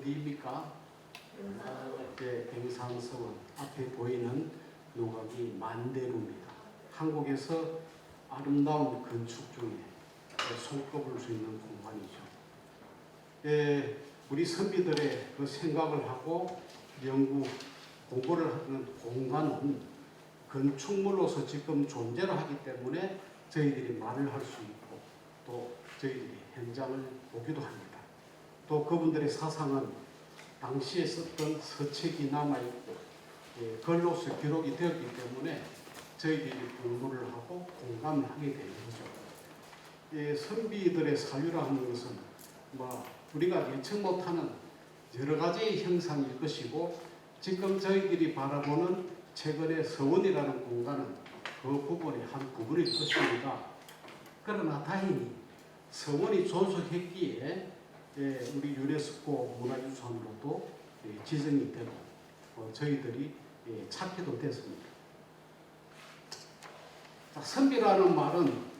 어디입니까? 네, 뱅상서원 앞에 보이는 노각이 만대루입니다. 한국에서 아름다운 건축 중에 손꼽을 수 있는 공간이죠. 우리 선비들의 그 생각을 하고 연구, 공부를 하는 공간은 건축물로서 지금 존재를 하기 때문에 저희들이 말을 할 수 있고 또 저희들이 현장을 보기도 합니다. 또 그분들의 사상은 당시에 썼던 서책이 남아있고 글로서 기록이 되었기 때문에 저희들이 공부를 하고 공감을 하게 되는 거죠. 선비들의 사유라 하는 것은 우리가 예측 못하는 여러 가지의 형상일 것이고, 지금 저희들이 바라보는 최근의 서원이라는 공간은 그 부분의 한 부분일 것입니다. 그러나 다행히 서원이 존속했기에 우리 유네스코 문화유산으로도 지정이 되고 저희들이 찾기도 됐습니다. 선비라는 말은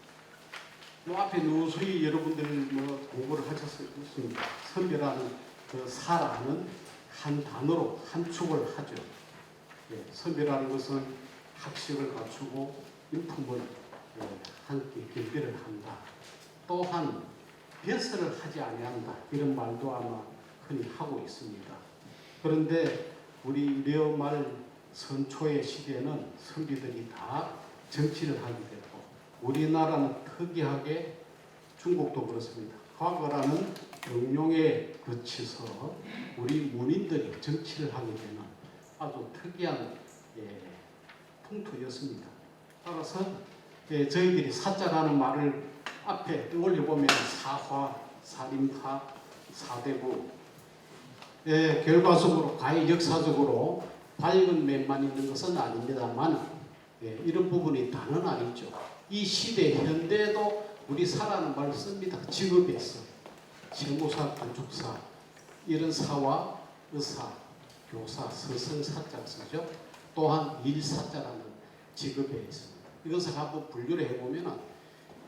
앞에 누수히 여러분들 공부를 하셨습니다. 선비라는 그 사라는 한 단어로 함축을 하죠. 선비라는 것은 학식을 갖추고 인품을 함께 겸비를 한다. 또한 벼슬을 하지 아니한다. 이런 말도 아마 흔히 하고 있습니다. 그런데 우리 려말 선초의 시대에는 선비들이 다 정치를 하게 되고, 우리나라는 특이하게 중국도 그렇습니다. 과거라는 영용에 거쳐서 우리 문인들이 정치를 하게 되는 아주 특이한 풍토였습니다. 따라서 저희들이 사자라는 말을 앞에 떠올려보면 사화, 살인파, 사대부 결과적으로 과연 역사적으로 밝은 면만 있는 것은 아닙니다만 이런 부분이 다는 아니죠. 이 시대 현대에도 우리 사라는 말을 씁니다. 직업에서 세무사, 건축사 이런 사와 의사, 교사, 서성사자 쓰죠. 또한 일사자라는 직업에 있습니다. 이것을 한번 분류를 해보면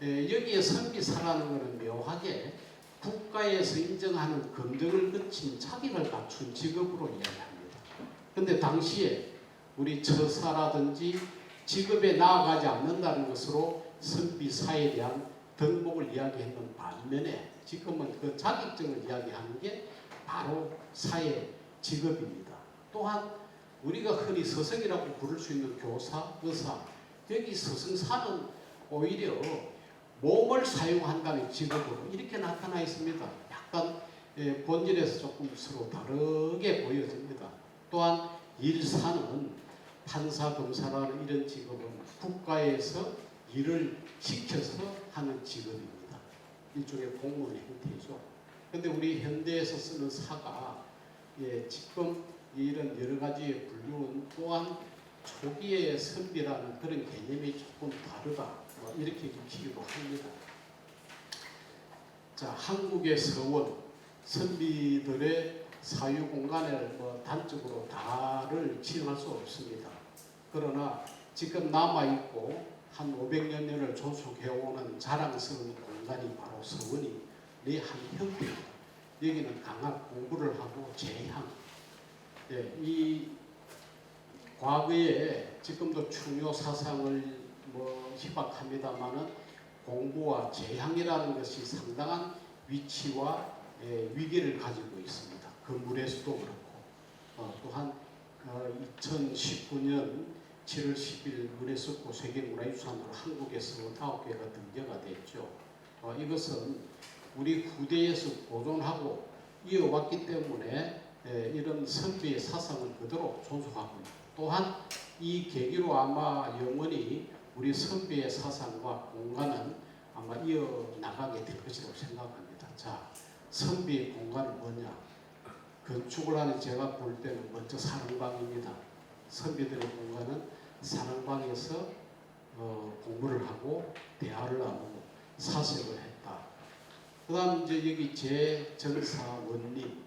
여기에 선비사라는 것은 묘하게 국가에서 인정하는 검증을 거친 자격을 갖춘 직업으로 이야기합니다. 그런데 당시에 우리 처사라든지 직업에 나아가지 않는다는 것으로 선비사에 대한 덕목을 이야기했는 반면에 지금은 그 자격증을 이야기하는 게 바로 사의 직업입니다. 또한 우리가 흔히 서성이라고 부를 수 있는 교사, 의사, 여기 서성사는 오히려 몸을 사용한다는 직업으로 이렇게 나타나 있습니다. 약간 본질에서 조금 서로 다르게 보여집니다. 또한 일사는 판사, 검사라는 이런 직업은 국가에서 일을 시켜서 하는 직업입니다. 일종의 공무원 형태죠. 그런데 우리 현대에서 쓰는 사가 지금 이런 여러 가지의 분류는 또한 초기의 선비라는 그런 개념이 조금 다르다. 이렇게 익히기도 합니다. 자, 한국의 서원, 선비들의 사유 공간을 단적으로 다를 지정할 수 없습니다. 그러나 지금 남아있고 한 500여 년을 존속해오는 자랑스러운 공간이 바로 서원이 내 한 형태입니다. 여기는 강학 공부를 하고 재향, 이 과거에 지금도 충효 사상을 희박합니다마는 공부와 재향이라는 것이 상당한 위치와 위기를 가지고 있습니다. 건물에서도 그렇고 또한 2019년 7월 10일 유네스코 세계문화유산으로 한국에서 9개가 등재가 됐죠. 이것은 우리 후대에서 보존하고 이어왔기 때문에 이런 선비의 사상을 그대로 존속하고 있습니다. 또한 이 계기로 아마 영원히 우리 선비의 사상과 공간은 아마 이어나가게 될 것이라고 생각합니다. 자, 선비의 공간은 뭐냐? 건축을 하는 제가 볼 때는 먼저 사랑방입니다. 선비들의 공간은 사랑방에서 공부를 하고 대화를 나누고 사색을 했다. 그 다음 이제 여기 제정사, 원리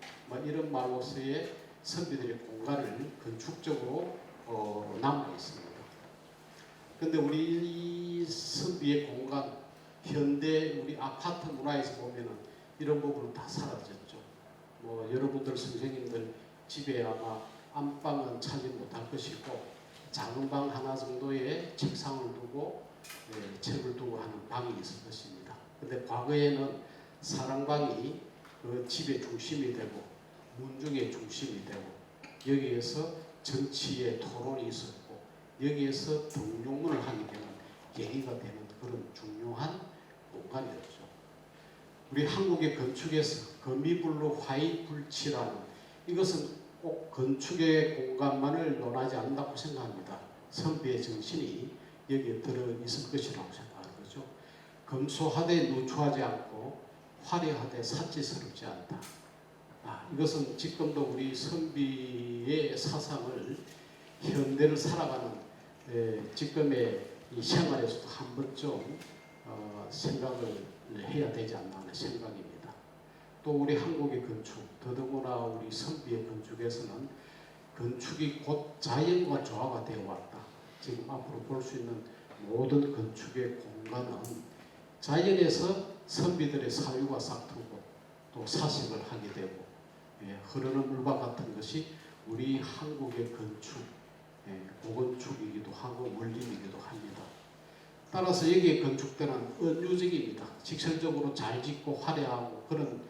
이런 말로서의 선비들의 공간을 건축적으로 남아 있습니다. 그런데 우리 선비의 공간, 현대 우리 아파트 문화에서 보면은 이런 부분은 다 사라졌죠. 뭐 여러분들 선생님들 집에 아마 안방은 차지 못할 것이고 작은 방 하나 정도의 책상을 두고 책을 두고 하는 방이 있을 것입니다. 근데 과거에는 사랑방이 그 집의 중심이 되고 문중의 중심이 되고 여기에서 정치의 토론이 있었고 여기에서 등용문을 하게 되는 계기가 되는 그런 중요한 공간이었죠. 우리 한국의 건축에서 거미불로 화이불치라는 이것은 꼭 건축의 공간만을 논하지 않는다고 생각합니다. 선비의 정신이 여기에 들어있을 것이라고 생각하는 거죠. 검소하되 누추하지 않고 화려하되 사치스럽지 않다. 이것은 지금도 우리 선비의 사상을 현대를 살아가는 지금의 이 생활에서도 한 번쯤 생각을 해야 되지 않나 하는 생각입니다. 또 우리 한국의 건축, 더더구나 우리 선비의 건축에서는 건축이 곧 자연과 조화가 되어 왔다. 지금 앞으로 볼 수 있는 모든 건축의 공간은 자연에서 선비들의 사유가 싹트고 또 사색을 하게 되고 흐르는 물과 같은 것이 우리 한국의 건축, 고건축이기도 하고 원림이기도 합니다. 따라서 여기에 건축들은 은유적입니다. 직설적으로 잘 짓고 화려하고 그런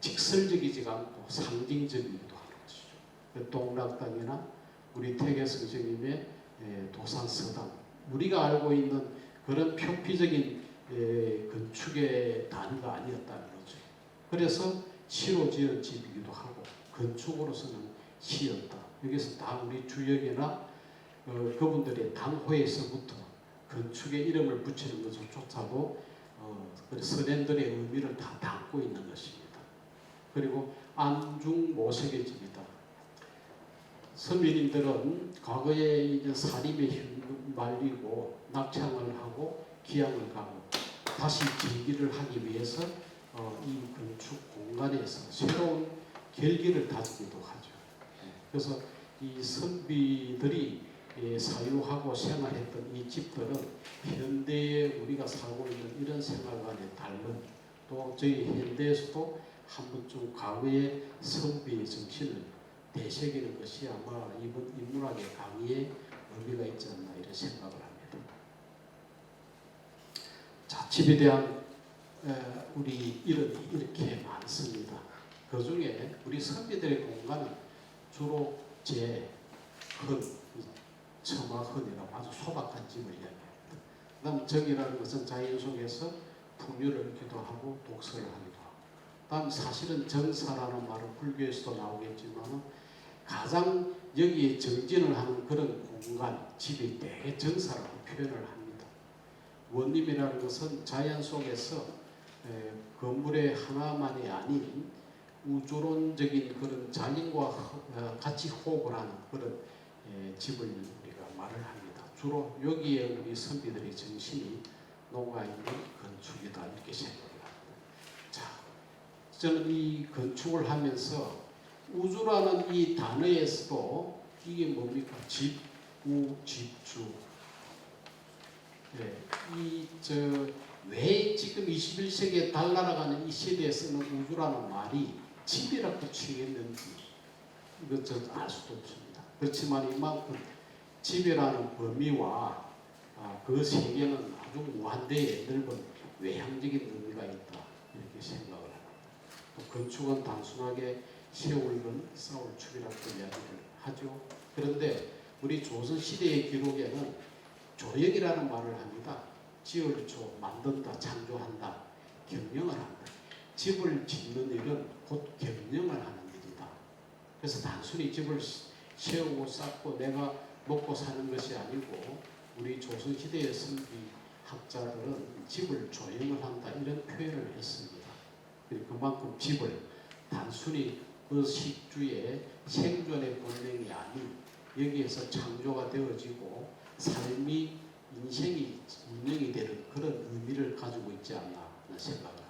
직설적이지 않고 상징적이기도 하는 것이죠. 동락당이나 우리 태계 선생님의 도산서당, 우리가 알고 있는 그런 표피적인 건축의 단위가 아니었다는 거죠. 그래서 시로 지은 집이기도 하고 건축으로서는 시였다. 여기서 다 우리 주역이나 그분들의 당호에서부터 건축의 이름을 붙이는 것조차도 선현들의 의미를 다 담고 있는 것입니다. 그리고 안중모색의 집이다. 선비님들은 과거에 이제 살림에 휘말리고 낙향을 하고 기양을 가고 다시 재기를 하기 위해서 이 건축 공간에서 새로운 결기를 다지기도 하죠. 그래서 이 선비들이 사유하고 생활했던 이 집들은 현대에 우리가 살고 있는 이런 생활과는 다른 또 저희 현대에서도 한 번쯤 과거의 선비의 정신을 되새기는 것이 아마 이번 인문학의 강의에 의미가 있지 않나 이런 생각을 합니다. 자, 집에 대한 우리 이론이 이렇게 많습니다. 그 중에 우리 선비들의 공간은 주로 헌, 처마헌이라고 아주 소박한 집을 이야기합니다. 그 다음 정이라는 것은 자연 속에서 풍류를 기도하고 독서를 하기도 하고 다음 사실은 정사라는 말은 불교에서도 나오겠지만 가장 여기에 정진을 하는 그런 공간, 집이 대개 정사라고 표현을 합니다. 원림이라는 것은 자연 속에서 건물의 하나만이 아닌 우주론적인 그런 자연과 같이 호흡을 하는 그런 집을 우리가 말을 합니다. 주로 여기에 우리 선비들의 정신이 녹아있는 건축이다 이렇게 생각을 합니다. 자, 저는 이 건축을 하면서 우주라는 이 단어에서도 이게 뭡니까? 집, 우, 집주. 왜 지금 21세기에 달나라가는 이 시대에 쓰는 우주라는 말이 집이라 붙이겠는지 이것 저 알 수도 없습니다. 그렇지만 이만큼 집이라는 범위와 그 세계는 아주 무한대의 넓은 외향적인 의미가 있다 이렇게 생각을 합니다. 또 건축은 단순하게 세울건 쌓을 축이라고 이야기를 하죠. 그런데 우리 조선시대의 기록에는 조역이라는 말을 합니다. 지을조, 만든다, 창조한다, 경영을 한다. 집을 짓는 일은 곧 경영을 하는 일이다. 그래서 단순히 집을 세우고 쌓고 내가 먹고 사는 것이 아니고 우리 조선시대의 선비학자들은 집을 조형을 한다 이런 표현을 했습니다. 그만큼 집을 단순히 그 식주의 생존의 본능이 아닌 여기에서 창조가 되어지고 삶이 인생이 운영이 되는 그런 의미를 가지고 있지 않나 하는 생각을 합니다.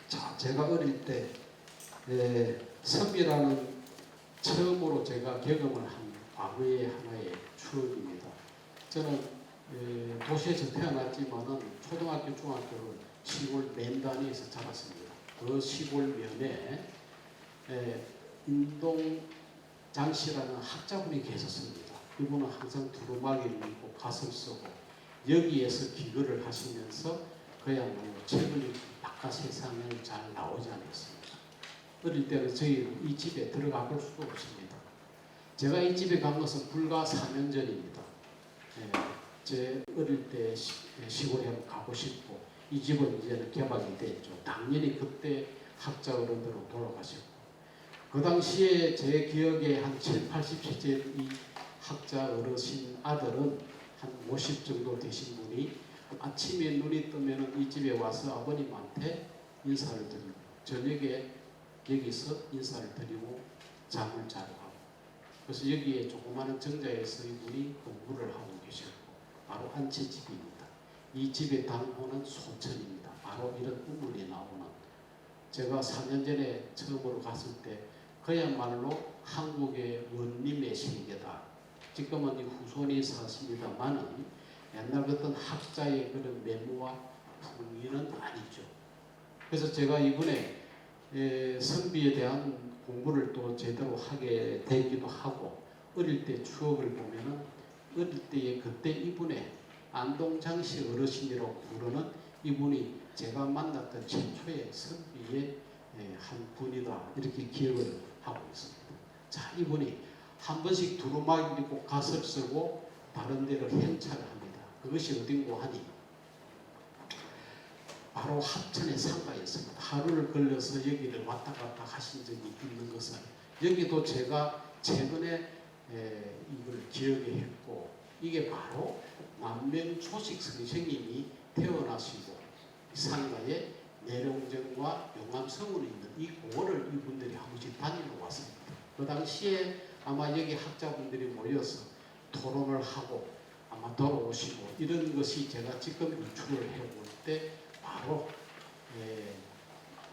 자, 제가 어릴 때 선비라는 처음으로 제가 경험을 한 과거의 하나의 추억입니다. 저는 도시에서 태어났지만은 초등학교, 중학교를 시골 맨단위에서 자랐습니다. 그 시골면에 인동장 씨라는 학자분이 계셨습니다. 이분은 항상 두루마기를 입고 갓을 쓰고 여기에서 기거를 하시면서 그야말로 책을 바깥 세상을 잘 나오지 않았습니다. 어릴 때는 저희 이 집에 들어가 볼 수도 없습니다. 제가 이 집에 간 것은 불과 4년 전입니다. 제 어릴 때 시골에 한번 가고 싶고 이 집은 이제는 개방이 됐죠. 당연히 그때 학자 어른들은 돌아가셨고 그 당시에 제 기억에 한 7, 80세 이 학자 어르신 아들은 한 50 정도 되신 분이 아침에 눈이 뜨면 이 집에 와서 아버님한테 인사를 드리고 저녁에 여기서 인사를 드리고 잠을 자러 가고 그래서 여기에 조그마한 정자에서 이분이 공부를 하고 계셨고 바로 안채집입니다. 이 집의 당호는 소천입니다. 바로 이런 우물이 나오는 제가 4년 전에 처음으로 갔을 때 그야말로 한국의 원림의 세계다. 지금은 후손이 사십니다만은 옛날 같은 학자의 그런 메모와 풍기는 아니죠. 그래서 제가 이번에 선비에 대한 공부를 또 제대로 하게 되기도 하고 어릴 때 추억을 보면은 어릴 때의 그때 이분의 안동장씨 어르신이라고 부르는 이분이 제가 만났던 최초의 선비의 한 분이다 이렇게 기억을 하고 있습니다. 자, 이분이 한 번씩 두루마기 입고 갓을 쓰고 다른 데를 행차를 합니다. 그것이 어딘고 하니 바로 합천의 상가였습니다. 하루를 걸려서 여기를 왔다 갔다 하신 적이 있는 것은 여기도 제가 최근에 이걸 기억에 했고 이게 바로 남명초식 선생님이 태어나시고 상가에 내룡정과 용암성으로 있는 이 공원을 이분들이 한 번씩 다니러 왔습니다. 그 당시에 아마 여기 학자분들이 모여서 토론을 하고 아마 돌아오시고 이런 것이 제가 지금 유출을 해볼 때 바로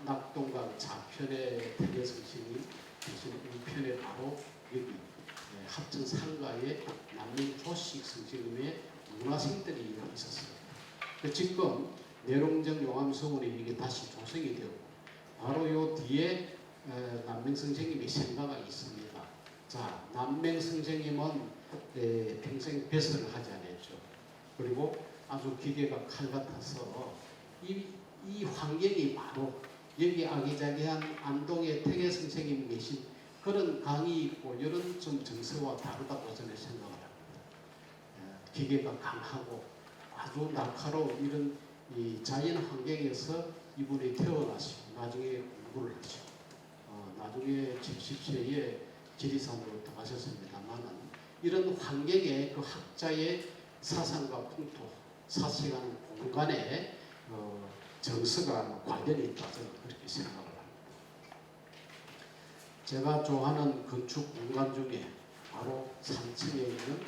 낙동강 좌편의 태계선생님 계신 우편에 바로 여기 합천 상가에 남명초식 선생님의 문화생들이 있었습니다. 지금 내룡정 용암성원이 이게 다시 조성이 되고 바로 요 뒤에 남명 선생님의 생가가 있습니다. 자, 남명 선생님은 평생 배설을 하지 않았죠. 그리고 아주 기계가 칼 같아서 이 환경이 바로 여기 아기자기한 안동의 태계 선생님 계신 그런 강이 있고 이런 좀 정서와 다르다고 저는 생각을 합니다. 기계가 강하고 아주 날카로운 이런 이 자연 환경에서 이분이 태어나시고 나중에 공부를 하시고 나중에 70세에 지리산으로 들어가셨습니다만은 이런 환경에 그 학자의 사상과 풍토, 사시간 공간에 정서가 관련이 있다 저는 그렇게 생각을 합니다. 제가 좋아하는 건축 공간 중에 바로 산청에 있는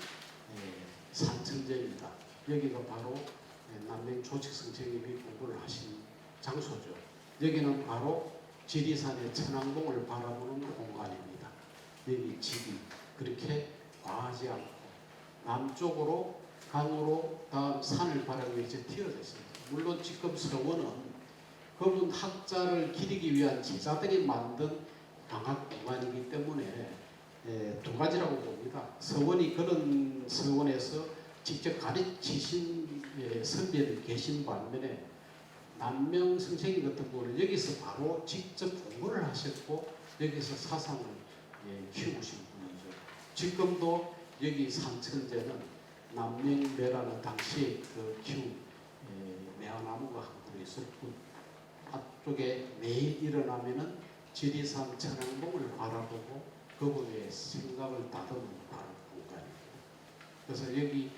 산천제입니다. 여기가 바로 남명초식 선생님이 공부를 하신 장소죠. 여기는 바로 지리산의 천왕봉을 바라보는 공간입니다. 여기 집이 그렇게 과하지 않고 남쪽으로 강으로 다음 산을 바라보고 이제 튀어져 있습니다. 물론 지금 서원은 그분 학자를 기리기 위한 제자들이 만든 강학 공간이기 때문에 두 가지라고 봅니다. 서원이 그런 서원에서 직접 가르치신 선배들 계신 반면에 남명 선생님 같은 경우는 여기서 바로 직접 공부를 하셨고 여기서 사상을 키우신 분이죠. 지금도 여기 산천제는 남명매라는 당시에 그 키운 매화나무가 한 그루 있을 뿐 앞쪽에 매일 일어나면은 지리산 천왕봉을 바라보고 그분의 생각을 다듬는 바로 공간입니다. 그래서 여기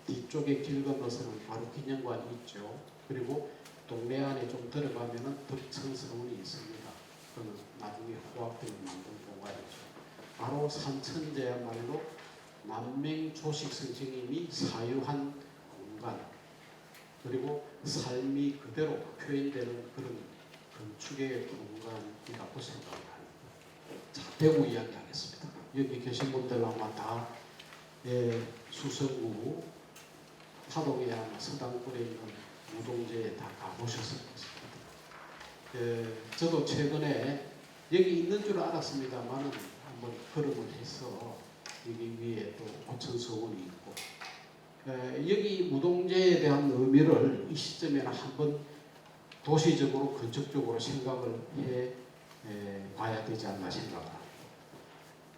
뒤쪽에 길 건너서는 바로 기념관이 있죠. 그리고 동네 안에 좀 들어가면은 덕천서원이 있습니다. 그건 나중에 호학들이 만든 공간이죠. 바로 산천제야말로 남명초식 선생님이 사유한 공간 그리고 삶이 그대로 표현되는 그런 건축의 공간이라고 생각을 합니다. 자, 대구 이야기하겠습니다. 여기 계신 분들 아마 다 수성구 파동에 아마 서당굴에 있는 무동제에 다 가보셨을 것입니다. 저도 최근에 여기 있는 줄 알았습니다만은 한번 걸음을 해서 여기 위에 또 오천서원이 있고 여기 무동제에 대한 의미를 이 시점에는 한번 도시적으로 건축적으로 생각을 해 봐야 되지 않나 생각합니다.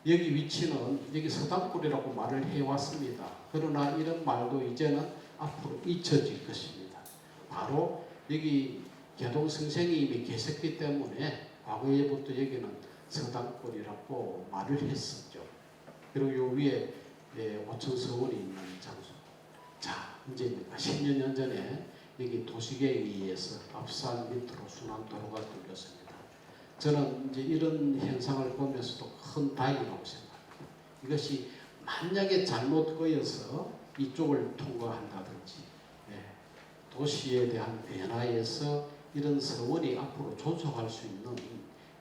여기 위치는 여기 서당골이라고 말을 해왔습니다. 그러나 이런 말도 이제는 앞으로 잊혀질 것입니다. 바로 여기 개동성생님이 계셨기 때문에 과거에부터 여기는 서당골이라고 말을 했었죠. 그리고 요 위에 오천서원이 있는 장소. 자, 이제 10년 전에 여기 도시계에 의해서 앞산 밑으로 순환도로가 뚫렸습니다. 저는 이제 이런 현상을 보면서도 큰 다행이라고 생각합니다. 이것이 만약에 잘못 거여서 이쪽을 통과한다든지 도시에 대한 변화에서 이런 서원이 앞으로 존속할 수 있는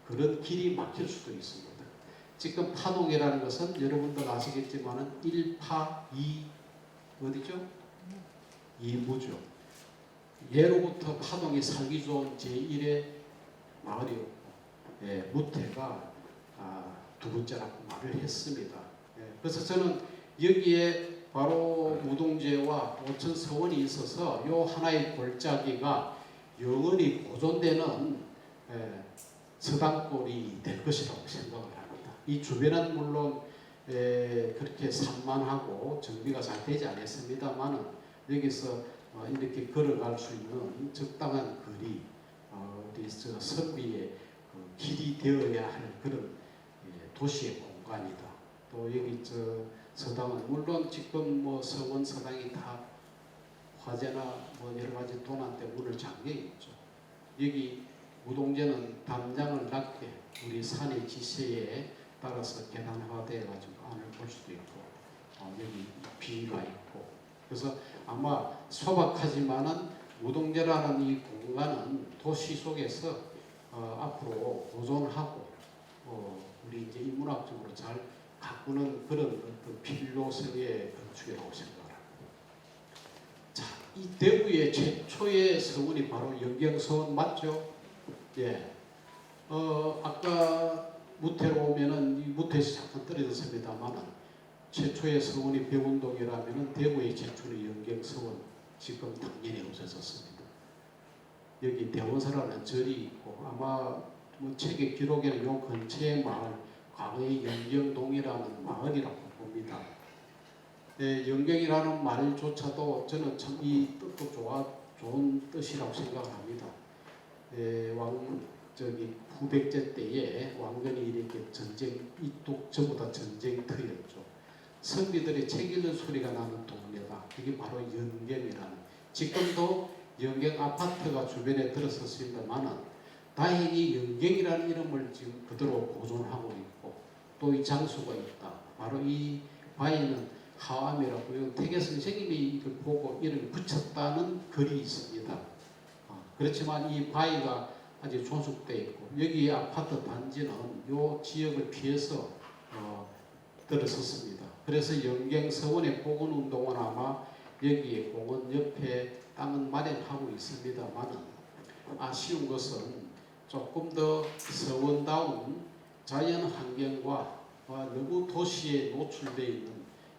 그런 길이 막힐 수도 있습니다. 지금 파동이라는 것은 여러분들 아시겠지만은 1파 2 어디죠? 2무죠. 예로부터 파동이 살기 좋은 제1의 마을이었고 무태가 두 번째라고 말을 했습니다. 그래서 저는 여기에 바로 무동제와 오천서원이 있어서 요 하나의 골짜기가 영원히 보존되는 서당골이 될 것이라고 생각을 합니다. 이 주변은 물론 그렇게 산만하고 정비가 잘 되지 않았습니다만은 여기서 이렇게 걸어갈 수 있는 적당한 거리, 우리 선비의 길이 되어야 할 그런 도시의 공간이다. 또 여기 서당은 물론 지금 뭐 서원 서당이 다 화재나 뭐 여러 가지 도난 때문에 문을 잠겨 있죠. 여기 무동제는 담장을 낮게 우리 산의 지세에 따라서 계단화되어 가지고 안을 볼 수도 있고 여기 비가 있고 그래서 아마 소박하지만은 무동제라는 이 공간은 도시 속에서 앞으로 보존하고 우리 이제 인문학적으로 잘 가꾸는 그런 어떤 필요성의 건축이라고 생각합니다. 자, 이 대구의 최초의 서원이 바로 영경서원 맞죠? 예. 아까 무태로 오면은 이 무태에서 잠깐 떨어졌습니다만은 최초의 서원이 백운동이라면은 대구의 최초의 영경서원 지금 당연히 없어졌습니다. 여기 대원사라는 절이 있고 아마 뭐 책의 기록에는 요 근처의 마을 과거의 영경동이라는 마을이라고 봅니다. 영경이라는 말조차도 저는 참 이 뜻도 좋은 뜻이라고 생각합니다. 후백제 때에 왕건이 이렇게 전쟁 이쪽 전부 다 전쟁터였죠. 선비들의 책 읽는 소리가 나는 동네다. 이게 바로 영경이라는. 지금도 영경 아파트가 주변에 들어섰습니다만은 다행히 영경이라는 이름을 지금 그대로 보존하고 있고 또 이 장소가 있다. 바로 이 바위는 하암이라고요. 태계 선생님이 이걸 보고 이름을 붙였다는 글이 있습니다. 그렇지만 이 바위가 아직 존속되어 있고 여기 아파트 단지는 이 지역을 피해서 들어섰습니다. 그래서 영경서원의 복원운동은 아마 여기에 공원 옆에 땅은 마련하고 있습니다만 아쉬운 것은 조금 더 서원다운 자연 환경과 너무 도시에 노출되어 있는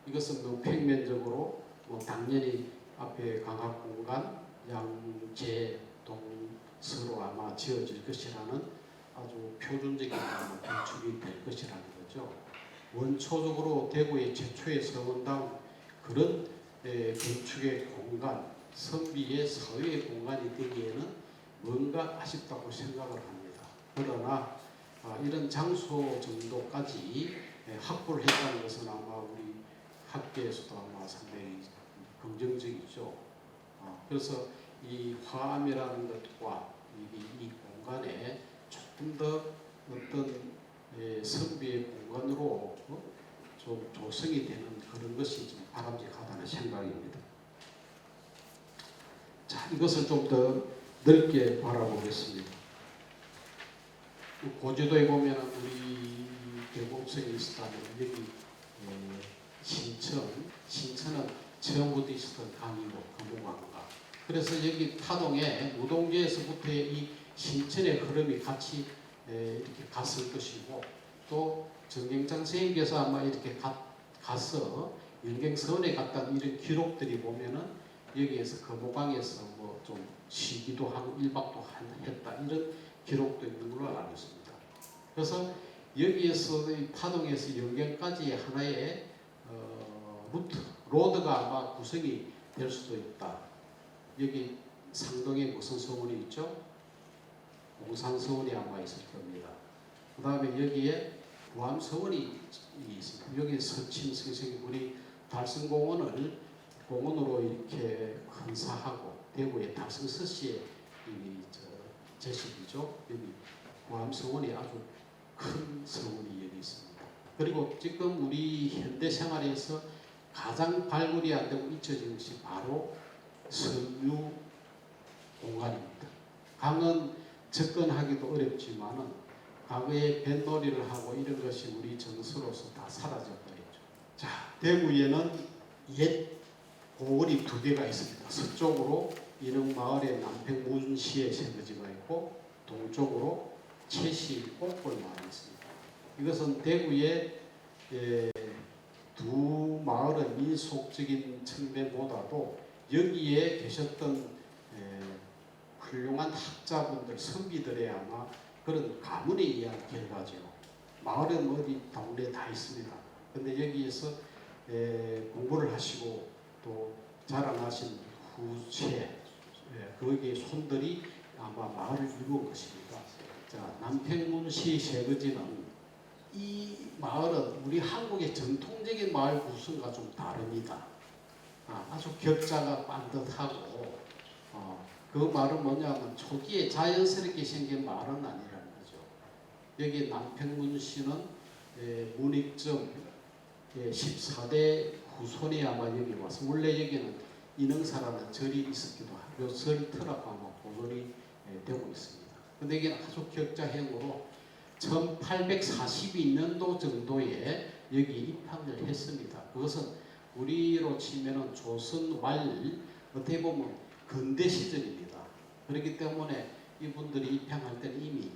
이것은 너무 평면적으로 당연히 앞에 강학공간, 양재, 동서로 아마 지어질 것이라는 아주 표준적인 건축이 될 것이라는 거죠. 원초적으로 대구의 최초의 서원다운 그런 건축의 공간, 선비의 사회의 공간이 되기에는 뭔가 아쉽다고 생각을 합니다. 그러나 이런 장소 정도까지 확보를 했다는 것은 아마 우리 학계에서도 아마 상당히 긍정적이죠. 그래서 이 화암이라는 것과 이 공간에 조금 더 어떤 선비의 공간으로 좀 조성이 되는 그런 것이 좀 바람직하다는 생각입니다. 자, 이것을 좀 더 넓게 바라보겠습니다. 고지도에 보면 우리 대곡성이 있었다면 여기 신천은 처음부터 있었던 강이고 금호강가. 그래서 여기 타동에 무동제에서부터의 이 신천의 흐름이 같이 이렇게 갔을 것이고 또 정경장 선생님께서 아마 이렇게 가서 영경서원에 갔다는 이런 기록들이 보면은 여기에서 거모강에서 뭐 좀 쉬기도 하고 1박도 했다 이런 기록도 있는 걸로 알고 있습니다. 그래서 여기에서 파동에서 영경까지 하나의 로드가 아마 구성이 될 수도 있다. 여기 상동에 무슨 서원이 있죠? 옹산서원이 아마 있을 겁니다. 그 다음에 여기에 부암서원이 있습니다. 여기 서침 선생이 우리 달성공원을 공원으로 이렇게 건사하고 대구의 달성서시의 제식이죠. 여기 부암서원이 아주 큰 서원이 여기 있습니다. 그리고 지금 우리 현대 생활에서 가장 발굴이 안 되고 잊혀진 것이 바로 석유 공간입니다. 강은 접근하기도 어렵지만은 과거에 뱃놀이를 하고 이런 것이 우리 정서로서 다 사라져 버렸죠. 자, 대구에는 옛 고을이 2개가 있습니다. 서쪽으로 인흥마을의 남평문시의 세거지가 있고 동쪽으로 채시 옥골마을이 있습니다. 이것은 대구의 두 마을의 민속적인 청대보다도 여기에 계셨던 훌륭한 학자분들, 선비들의 아마 그런 가문에 의한 결과죠. 마을은 어디 동네에 다 있습니다. 근데 여기에서 공부를 하시고 또 자라나신 후세, 거기에 손들이 아마 마을을 이룬 것입니다. 자, 남평문시 세거지는 이 마을은 우리 한국의 전통적인 마을 구성과 좀 다릅니다. 아주 격자가 반듯하고 그 말은 뭐냐면 초기에 자연스럽게 생긴 말은 아니라는 거죠. 여기 남평문시는 문익점 14대 후손이 아마 여기 와서 원래 여기는 인흥사라는 절이 있었기도 하고 요 절 터라고 아마 보존이 되고 있습니다. 근데 이게 아주 격자형으로 1842년도 정도에 여기 입항을 했습니다. 그것은 우리로 치면은 조선 말 어떻게 보면 근대 시절입니다. 그렇기 때문에 이분들이 입양할 때는 이미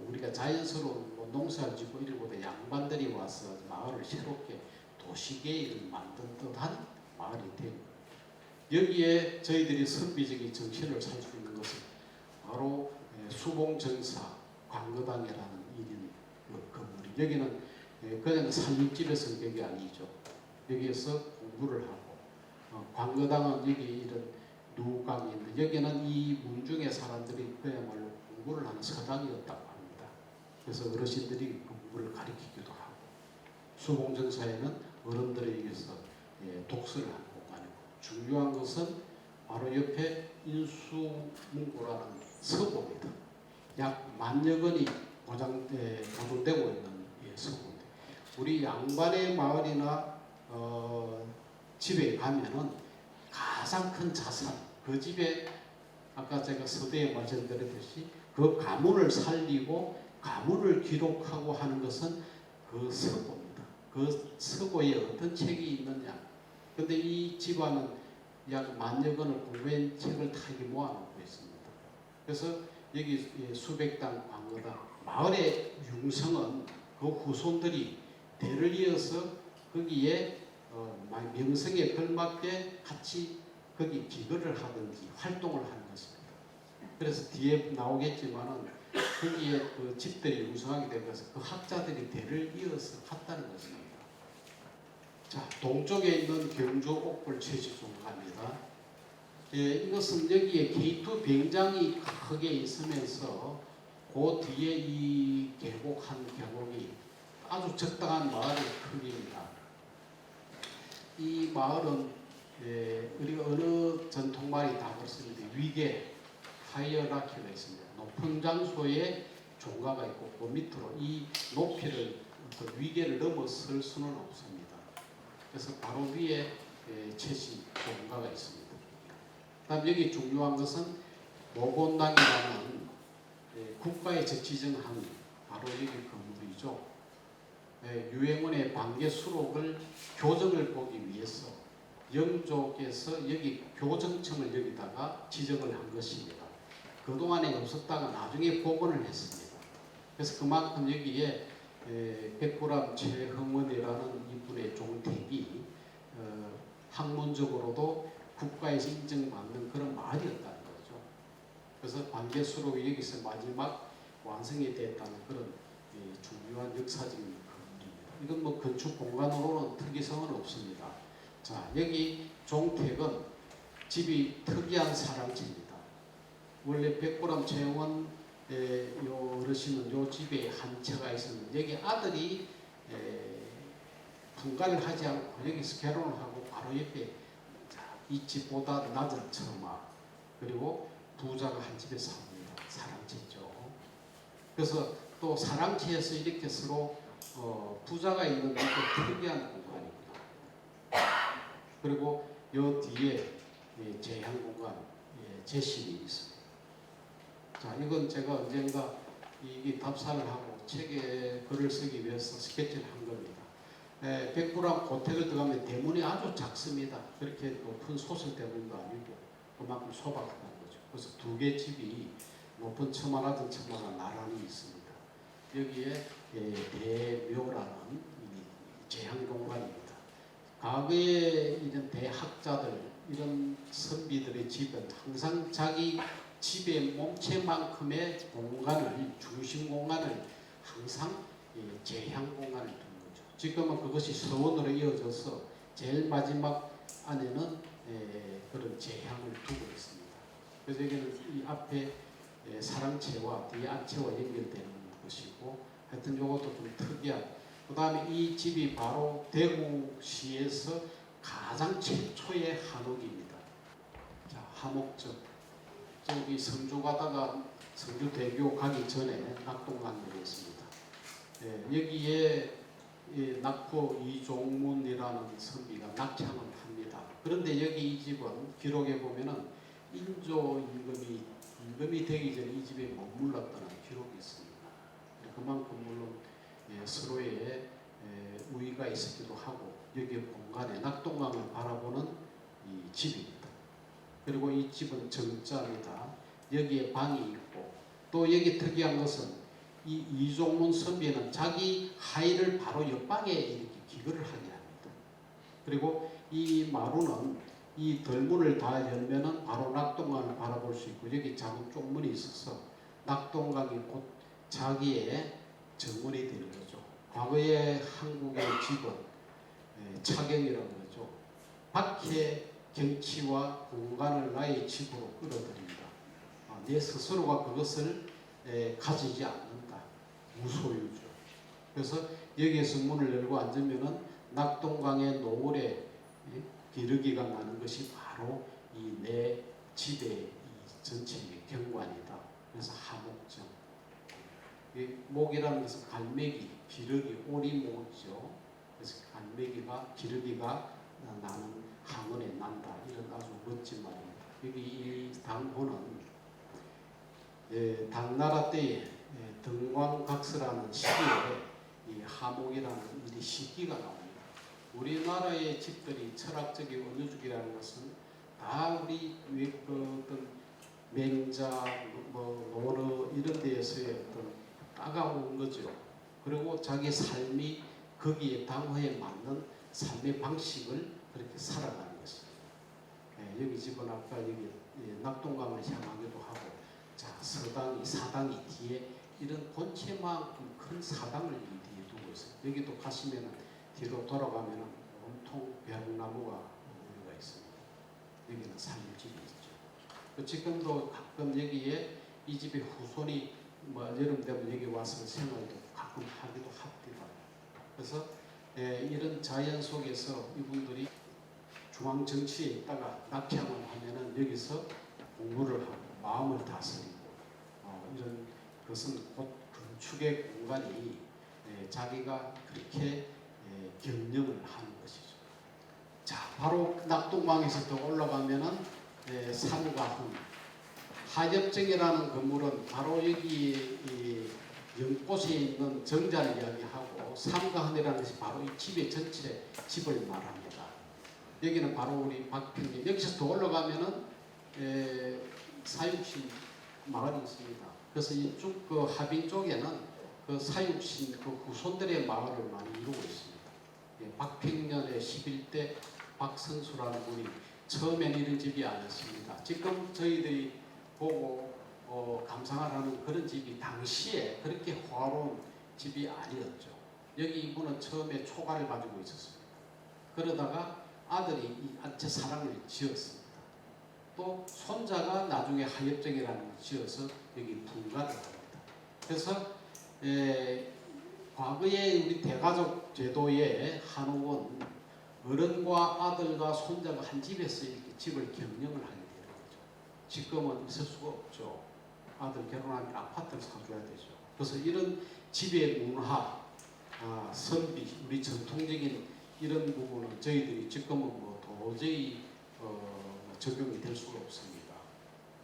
우리가 자연스러운 뭐 농사를 짓고 이러고도 양반들이 와서 마을을 새롭게 도시계획을 만든 듯한 마을이 되고 여기에 저희들이 선비적인 정신을 살 수 있는 것은 바로 수봉정사 광거당이라는 이런 건물이 여기는 그냥 살림집의 성격이 아니죠. 여기에서 공부를 하고 광거당은 여기 이런 누강이 있는데 여기는 이 문중의 사람들이 그야말로 공부를 하는 서당이었다고 합니다. 그래서 어르신들이 공부를 가르치기도 하고 수봉정사에는 어른들에 의해서 독서를 하는 공간이고 중요한 것은 바로 옆에 인수문고라는 서고입니다. 약 10,000여 건이 보존되고 있는 서고인데 우리 양반의 마을이나 집에 가면은 가장 큰 자산, 그 집에 아까 제가 서대에 말씀드렸듯이 그 가문을 살리고 가문을 기록하고 하는 것은 그 서고입니다. 그 서고에 어떤 책이 있느냐. 근데 이 집안은 약 10,000여 권을 공부한 책을 다 모아놓고 있습니다. 그래서 여기 수백당, 광거당, 마을의 융성은 그 후손들이 대를 이어서 거기에 명성에 걸맞게 같이 거기 기거를 하든지 활동을 하는 것입니다. 그래서 뒤에 나오겠지만은 거기에 그 집들이 융성하게 되면서 그 학자들이 대를 이어서 갔다는 것입니다. 자, 동쪽에 있는 경주 옥불 채식종가입니다. 이것은 여기에 게이트 병장이 크게 있으면서 그 뒤에 이 계곡한 계곡이 아주 적당한 마을의 크기입니다. 이 마을은 우리가 어느 전통마을이 다 그렇습니다. 위계 하이어라키가 있습니다. 높은 장소에 종가가 있고 그 밑으로 이 높이를 어떤 위계를 넘어설 수는 없습니다. 그래서 바로 위에 채식 종가가 있습니다. 다음 여기 중요한 것은 모곤당이라는 국가에 지정한 바로 여기 건물이죠. 유행원의 반개 수록을 교정을 보기 위해서 영족에서 여기 교정청을 여기다가 지정을 한 것입니다. 그동안에 없었다가 나중에 복원을 했습니다. 그래서 그만큼 여기에 백구람 최흥원이라는 이분의 종택이 학문적으로도 국가에서 인정받는 그런 마을이었다는 거죠. 그래서 관계수로 여기서 마지막 완성이 됐다는 그런 중요한 역사적인 건물입니다. 이건 뭐 건축 공간으로는 특이성은 없습니다. 자, 여기 종택은 집이 특이한 사랑채입니다. 원래 백구람 최흥원 요 어르신은 요 집에 한 채가 있었는데 여기 아들이 분가를 하지 않고 여기서 결혼을 하고 바로 옆에 이 집보다 낮은 처마 그리고 부자가 한 집에 삽니다. 사랑채죠. 그래서 또 사랑채에서 이렇게 서로 부자가 있는 것도 특이한 공간입니다. 그리고 요 뒤에 제향 공간 제실이 있습니다. 자, 이건 제가 언젠가 이 답사를 하고 책에 글을 쓰기 위해서 스케치를 한 겁니다. 백구람 고택을 들어가면 대문이 아주 작습니다. 그렇게 높은 소설 대문도 아니고 그만큼 소박하다는 거죠. 그래서 두 개 집이 높은 처마 낮은 처마가 나란히 있습니다. 여기에 대묘라는 제향 공간입니다. 과거에 이런 대학자들 이런 선비들의 집은 항상 자기 집의 몸체만큼의 공간을 중심 공간을 항상 제향 공간을 둔 거죠. 지금은 그것이 서원으로 이어져서 제일 마지막 안에는 그런 제향을 두고 있습니다. 그래서 여기는 이 앞에 사랑채와 뒤에 안채와 연결되는 것이고 하여튼 이것도 좀 특이한. 그 다음에 이 집이 바로 대구시에서 가장 최초의 한옥입니다. 자, 한옥전. 저기 성주 가다가 성주대교 가기 전에 낙동강변에 있습니다. 여기에 낙포 이종문이라는 선비가 낙향을 합니다. 그런데 여기 이 집은 기록에 보면은 인조 임금이 되기 전에 이 집에 머물렀다는 기록이 있습니다. 그만큼 물론 서로의 우위가 있었기도 하고 여기 공간에 낙동강을 바라보는 이 집입니다. 그리고 이 집은 정자입니다. 여기에 방이 있고 또 여기 특이한 것은 이 이종문 선비는 자기 하의를 바로 옆방에 이렇게 기거를 하게 합니다. 그리고 이 마루는 이 덜문을 다 열면은 바로 낙동강을 바라볼 수 있고 여기 작은 쪽문이 있어서 낙동강이 곧 자기의 정문이 되는 거죠. 과거의 한국의 집은 차경이라고 그러죠. 밖에 경치와 공간을 나의 집으로 끌어들인다. 내 스스로가 그것을 가지지 않는다. 무소유죠. 그래서 여기에서 문을 열고 앉으면은 낙동강의 노을에 기러기가 나는 것이 바로 이 내 집의 이 전체의 경관이다. 그래서 하목정. 목이라는 것은 갈매기, 기러기, 오리목이죠. 그래서 갈매기가 기러기가 나는 항원에 난다. 이런 아주 멋진 말입니다. 여기 이 당호는 당나라 때에 등왕각서라는 시기에 이 하목이라는 이 시기가 나옵니다. 우리나라의 집들이 철학적인 은유주기라는 것은 다 우리 어떤 맹자, 노르 이런 데에서의 어떤 따가운 거죠. 그리고 자기 삶이 거기에 당호에 맞는 삶의 방식을 그렇게 살아가는 것입니다. 여기 집은 아까 여기 낙동강을 향하기도 하고, 자 서당이 사당이 뒤에 이런 본체만큼 큰 사당을 이 뒤에 두고 있어요. 여기도 가시면은 뒤로 돌아가면은 온통 벼룩나무가 우리가 있습니다. 여기는 살림집이 있죠. 지금도 가끔 여기에 이 집의 후손이 여름 되면 여기 와서 생활도 가끔 하기도 합니다. 그래서 이런 자연 속에서 이분들이 중앙 정치에 있다가 낙향을 하면은 여기서 공부를 하고 마음을 다스리고 이런 것은 곧 건축의 공간이 자기가 그렇게 경영을 하는 것이죠. 자, 바로 낙동강에서 더 올라가면은 산과흥 하엽정이라는 건물은 바로 여기 연꽃에 있는 정자를 이야기하고 삼가헌이라는 것이 바로 이 집의 전체 집을 말합니다. 여기는 바로 우리 박평님. 여기서 더 올라가면은 사육신 마을이 있습니다. 그래서 이쪽 그 하빈 쪽에는 그 사육신 그 후손들의 마을을 많이 이루고 있습니다. 예, 박평년의 11대 박선수라는 분이 처음엔 이런 집이 아니었습니다. 지금 저희들이 보고 감상하라는 그런 집이 당시에 그렇게 화려한 집이 아니었죠. 여기 이분은 처음에 초가를 가지고 있었습니다. 그러다가 아들이 이 안채 사랑을 지었습니다. 또 손자가 나중에 하엽정이라는 걸 지어서 여기 분가를 합니다. 그래서 과거에 우리 대가족 제도의 한옥은 어른과 아들과 손자가 한 집에서 이렇게 집을 경영을 하게 되는 거죠. 지금은 있을 수가 없죠. 아들 결혼하면 아파트를 사줘야 되죠. 그래서 이런 집의 문화, 선비, 우리 전통적인 이런 부분은 저희들이 지금은 뭐 도저히 적용이 될 수가 없습니다.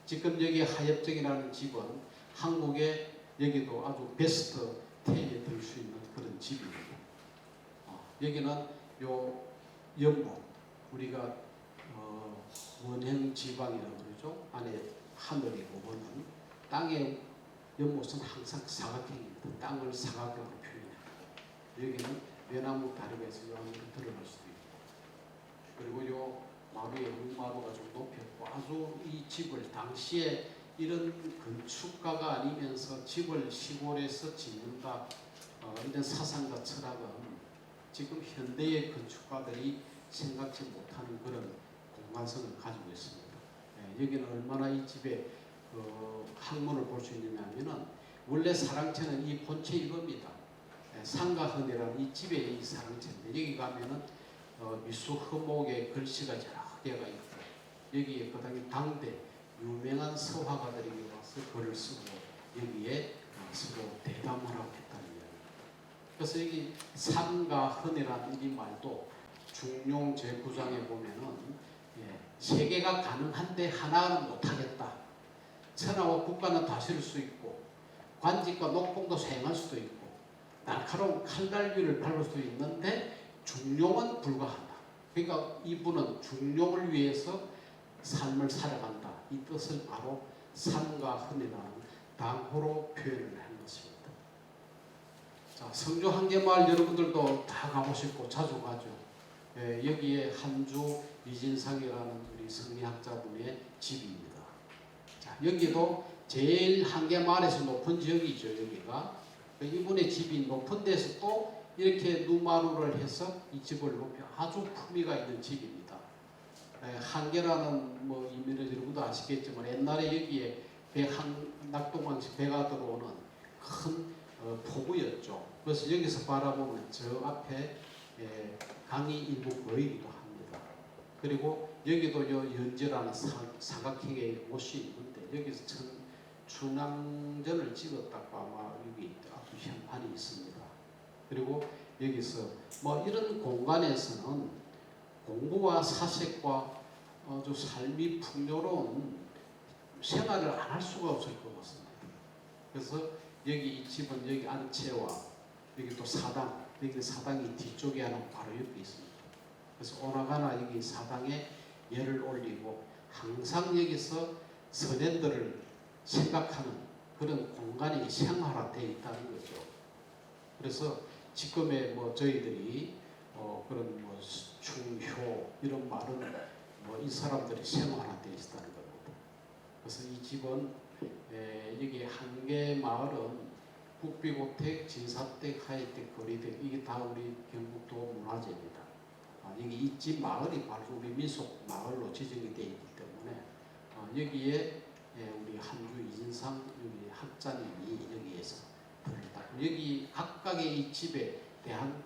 지금 여기 하엽정이라는 집은 한국에 여기도 아주 베스트 10에 들 수 있는 그런 집입니다. 여기는 요 연못, 우리가 원형 지방이라고 그러죠. 안에 하늘이고 원은 땅의 연못은 항상 사각형입니다. 땅을 사각형으로 표현합니다. 여기는 외나무 다리가 있어서 안으로 들어갈 수도 있고, 그리고 요 마루에 흙마루가 좀 높였고, 아주 이 집을 당시에 이런 건축가가 아니면서 집을 시골에서 짓는다, 이런 사상과 철학은 지금 현대의 건축가들이 생각지 못하는 그런 공간성을 가지고 있습니다. 여기는 얼마나 이 집의 학문을 볼 수 있느냐면은, 원래 사랑채는 이 본체 이겁니다. 상가헌이라는 이 집의 이 사랑채인데, 여기 가면은 미수 허목의 글씨가 여러 개가 있고, 여기에 그 당대 유명한 서화가들이 와서 글을 쓰고 여기에 서로 대담을 하고 했다는 이야기입니다. 그래서 여기 상가헌이라는 이 말도 중용 제9장에 보면은 세계가 가능한데 하나는 못하겠다. 천하와 국가는 다스릴 수 있고 관직과 녹봉도 수행할 수도 있고 날카로운 칼날귀를 밟을 수도 있는데 중용은 불가하다. 그러니까 이분은 중용을 위해서 삶을 살아간다. 이 뜻을 바로 삼가헌이라는 당호로 표현을 한 것입니다. 자, 성주 한계마을 여러분들도 다 가보셨고 자주 가죠. 여기에 한주 이진상이라는 우리 성리학자분의 집입니다. 자, 여기도 제일 한계마을에서 높은 지역이죠. 여기가 이분의 집이 높은 데서 또 이렇게 누마루를 해서 이 집을 높여 아주 품위가 있는 집입니다. 한계라는 뭐 의미를 여러분도 아시겠지만 옛날에 여기에 낙동강씨 배가 들어오는 큰 포구였죠. 그래서 여기서 바라보면 저 앞에 강이 일부 보이기도 합니다. 그리고 여기도 요 연지라는 사각형의 곳이 있는데 여기서 춘향전을 찍었다고 아마 여기 아주 현판이 있습니다. 그리고 여기서 뭐 이런 공간에서는 공부와 사색과 아주 삶이 풍요로운 생활을 안 할 수가 없을 것 같습니다. 그래서 여기 이 집은 여기 안채와 여기 또 사당, 여기 사당이 뒤쪽에 하나 바로 옆에 있습니다. 그래서 오나가나 여기 사당에 예를 올리고 항상 여기서 선현들을 생각하는 그런 공간이 생활화되어 있다는 거죠. 그래서 지금의 뭐 저희들이 그런 뭐 충효 이런 말은 뭐 이 사람들이 생활화되어 있다는 겁니다. 그래서 이 집은 여기 한계 마을은 국비고택, 진사댁, 하회댁, 거리댁 이게 다 우리 경북도 문화재입니다. 여기 이 집 마을이 바로 우리 민속 마을로 지정이 되어 있기 때문에 여기에 우리 한주 이진상 여기 학자님이 여기에서 들었다. 여기 각각의 이 집에 대한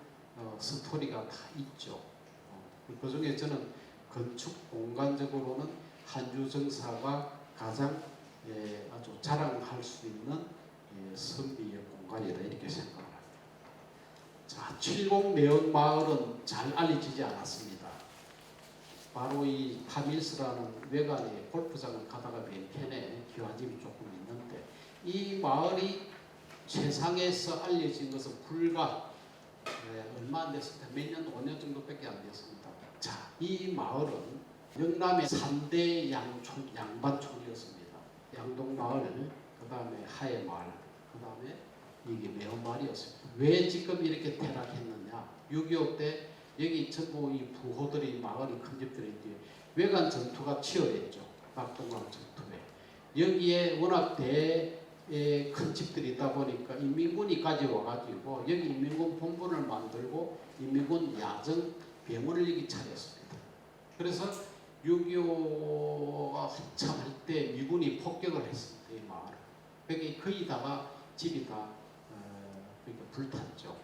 스토리가 다 있죠. 그 중에 저는 건축 공간적으로는 한주 정사가 가장 아주 자랑할 수 있는 선비의 공간이다 이렇게 생각합니다. 자, 칠곡매역 마을은 잘 알려지지 않았습니다. 바로 이 타밀스라는 외관의 골프장을 가다가 왼편에 기와집이 조금 있는데 이 마을이 세상에서 알려진 것은 불과 얼마 안 됐습니다. 몇 년, 5년 정도밖에 안 됐습니다. 자, 이 마을은 영남의 3대 양반촌이었습니다. 양동마을, 그 다음에 하회마을, 그 다음에 이게 매운마을이었습니다. 왜 지금 이렇게 퇴락했느냐? 6.25 때 여기 전부 이 부호들이 마을이 큰 집들이 이제 외관 전투가 치열했죠. 낙동강 전투에. 여기에 워낙 큰 집들이 있다 보니까 인민군이까지 와가지고 여기 인민군 본부를 만들고 인민군 야전 병원을 여기 차렸습니다. 그래서 6.25가 한참 할 때 미군이 폭격을 했습니다. 이 마을. 거기 거의 다가 집이 다 그러니까 불탔죠.